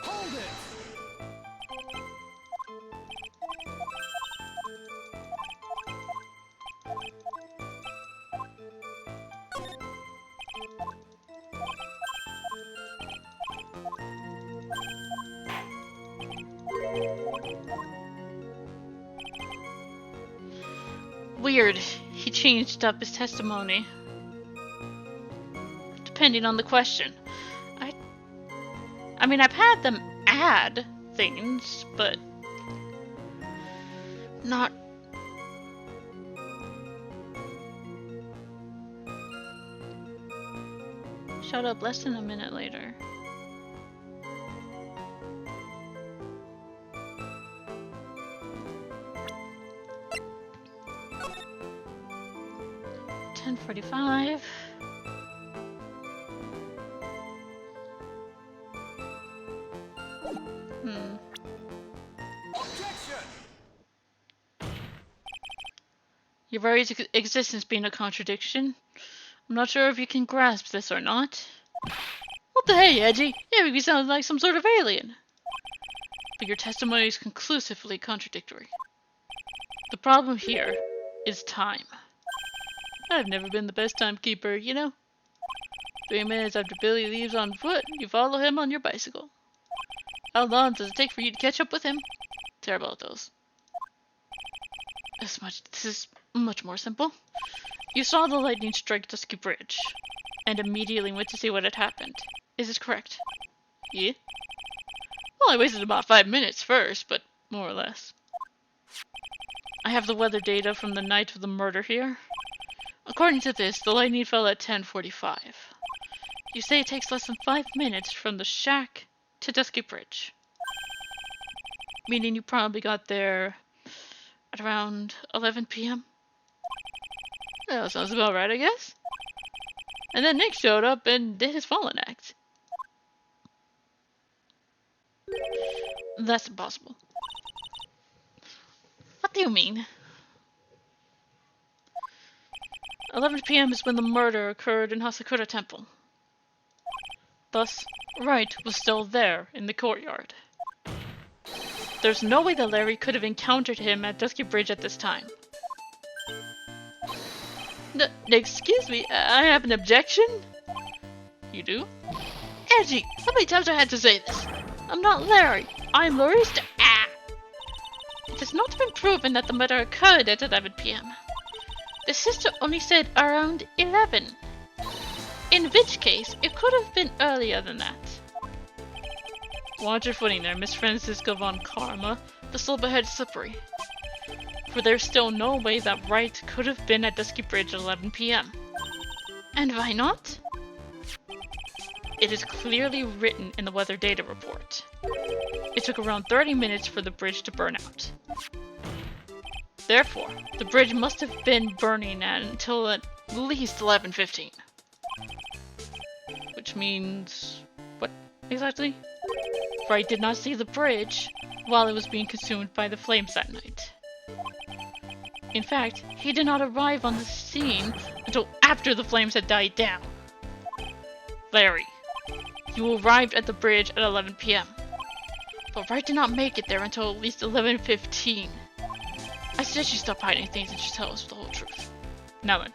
Hold it! Weird. He changed up his testimony. Depending on the question. I mean, I've had them add things, but not... Shut up less than a minute later. $10.45. Objection! Your very existence being a contradiction. I'm not sure if you can grasp this or not. What the hey, Edgey? You make me sound like some sort of alien. But your testimony is conclusively contradictory. The problem here is time. I've never been the best timekeeper, you know? 3 minutes after Billy leaves on foot, you follow him on your bicycle. How long does it take for you to catch up with him? Terrible at those. This is much more simple. You saw the lightning strike Dusky Bridge, and immediately went to see what had happened. Is this correct? Yeah? Well, I wasted about 5 minutes first, but more or less. I have the weather data from the night of the murder here. According to this, the lightning fell at 10:45. You say it takes less than 5 minutes from the shack to Dusky Bridge. Meaning you probably got there at around 11 p.m.? That sounds about right, I guess. And then Nick showed up and did his fallen act. That's impossible. What do you mean? 11 p.m. is when the murder occurred in Hasakura Temple. Thus, Wright was still there in the courtyard. There's no way that Larry could have encountered him at Dusky Bridge at this time. Excuse me, I have an objection? You do? Edgey, how many times I had to say this? I'm not Larry, I'm Larista. It has not been proven that the murder occurred at 11 p.m. The sister only said around 11. In which case, it could have been earlier than that. Watch your footing there, Miss Francisca von Karma. The silverhead slippery. For there's still no way that Wright could have been at Dusky Bridge at 11 p.m. And why not? It is clearly written in the weather data report. It took around 30 minutes for the bridge to burn out. Therefore, the bridge must have been burning until at least 11:15. Which means... what exactly? Wright did not see the bridge while it was being consumed by the flames that night. In fact, he did not arrive on the scene until after the flames had died down. Larry, you arrived at the bridge at 11 p.m. But Wright did not make it there until at least 11:15. I suggest you stop hiding things and just tell us the whole truth. Now then,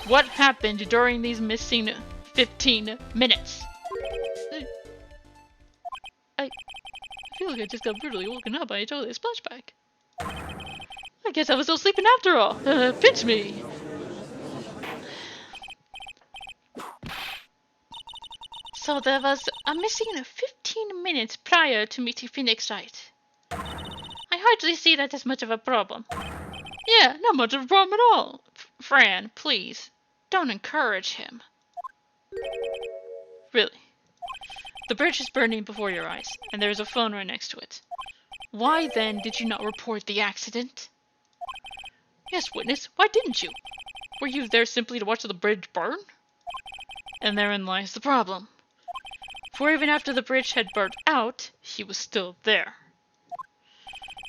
what happened during these missing 15 minutes? I feel like I just got brutally woken up by a toilet splashback. I guess I was still sleeping after all. Pinch me! So there was a missing 15 minutes prior to meeting Phoenix Wright. I hardly see that as much of a problem. Yeah, not much of a problem at all. Fran, please, don't encourage him. Really? The bridge is burning before your eyes, and there is a phone right next to it. Why then did you not report the accident? Yes, witness, why didn't you? Were you there simply to watch the bridge burn? And therein lies the problem. For even after the bridge had burnt out, he was still there.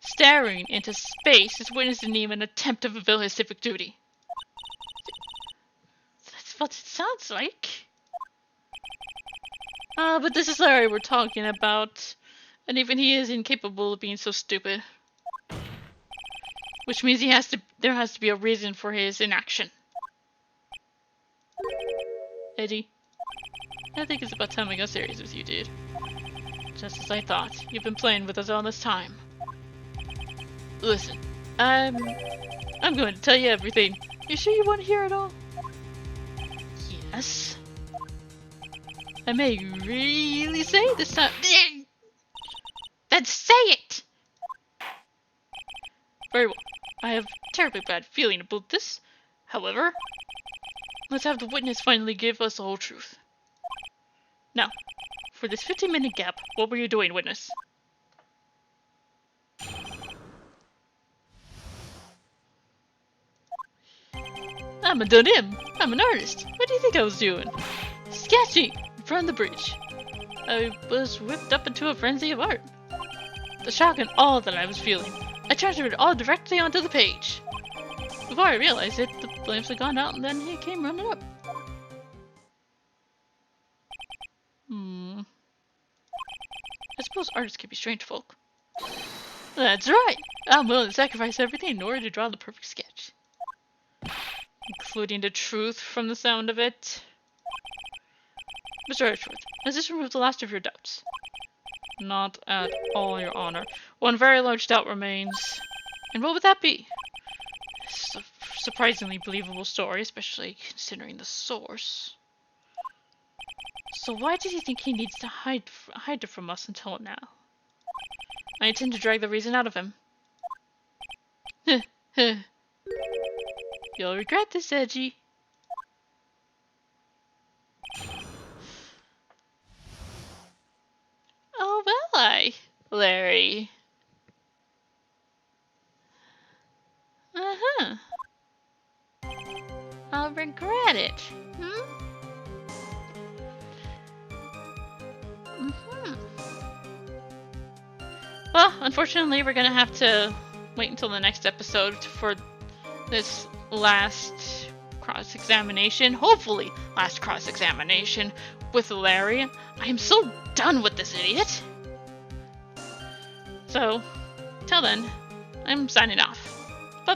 Staring into space, his witness didn't even attempt to fulfill his civic duty. That's what it sounds like. But this is Larry we're talking about, and even he is incapable of being so stupid. Which means there has to be a reason for his inaction. Edgey, I think it's about time I got serious with you, dude. Just as I thought, you've been playing with us all this time. Listen, I'm going to tell you everything. You sure you want to hear it all? Yes. I may really say it this time. Then say it! Very well. I have a terribly bad feeling about this. However, let's have the witness finally give us the whole truth. Now, for this 15-minute gap, what were you doing, witness? I'm a done him. I'm an artist. What do you think I was doing? Sketching in front of the bridge. I was whipped up into a frenzy of art. The shock and awe that I was feeling, I transferred it all directly onto the page. Before I realized it, the flames had gone out and then he came running up. I suppose artists can be strange folk. That's right! I'm willing to sacrifice everything in order to draw the perfect sketch. Including the truth from the sound of it. Mr. Edgeworth, has this removed the last of your doubts? Not at all, Your Honor. One very large doubt remains. And what would that be? It's a surprisingly believable story, especially considering the source. So why did he think he needs to hide it from us until now? I intend to drag the reason out of him. You'll regret this, Edgey. Oh, will I, Larry? Uh-huh. I'll regret it. Well, unfortunately, we're gonna have to wait until the next episode for this last cross-examination. Hopefully, last cross-examination with Larry. I am so done with this idiot. So, till then, I'm signing off. Bye-bye.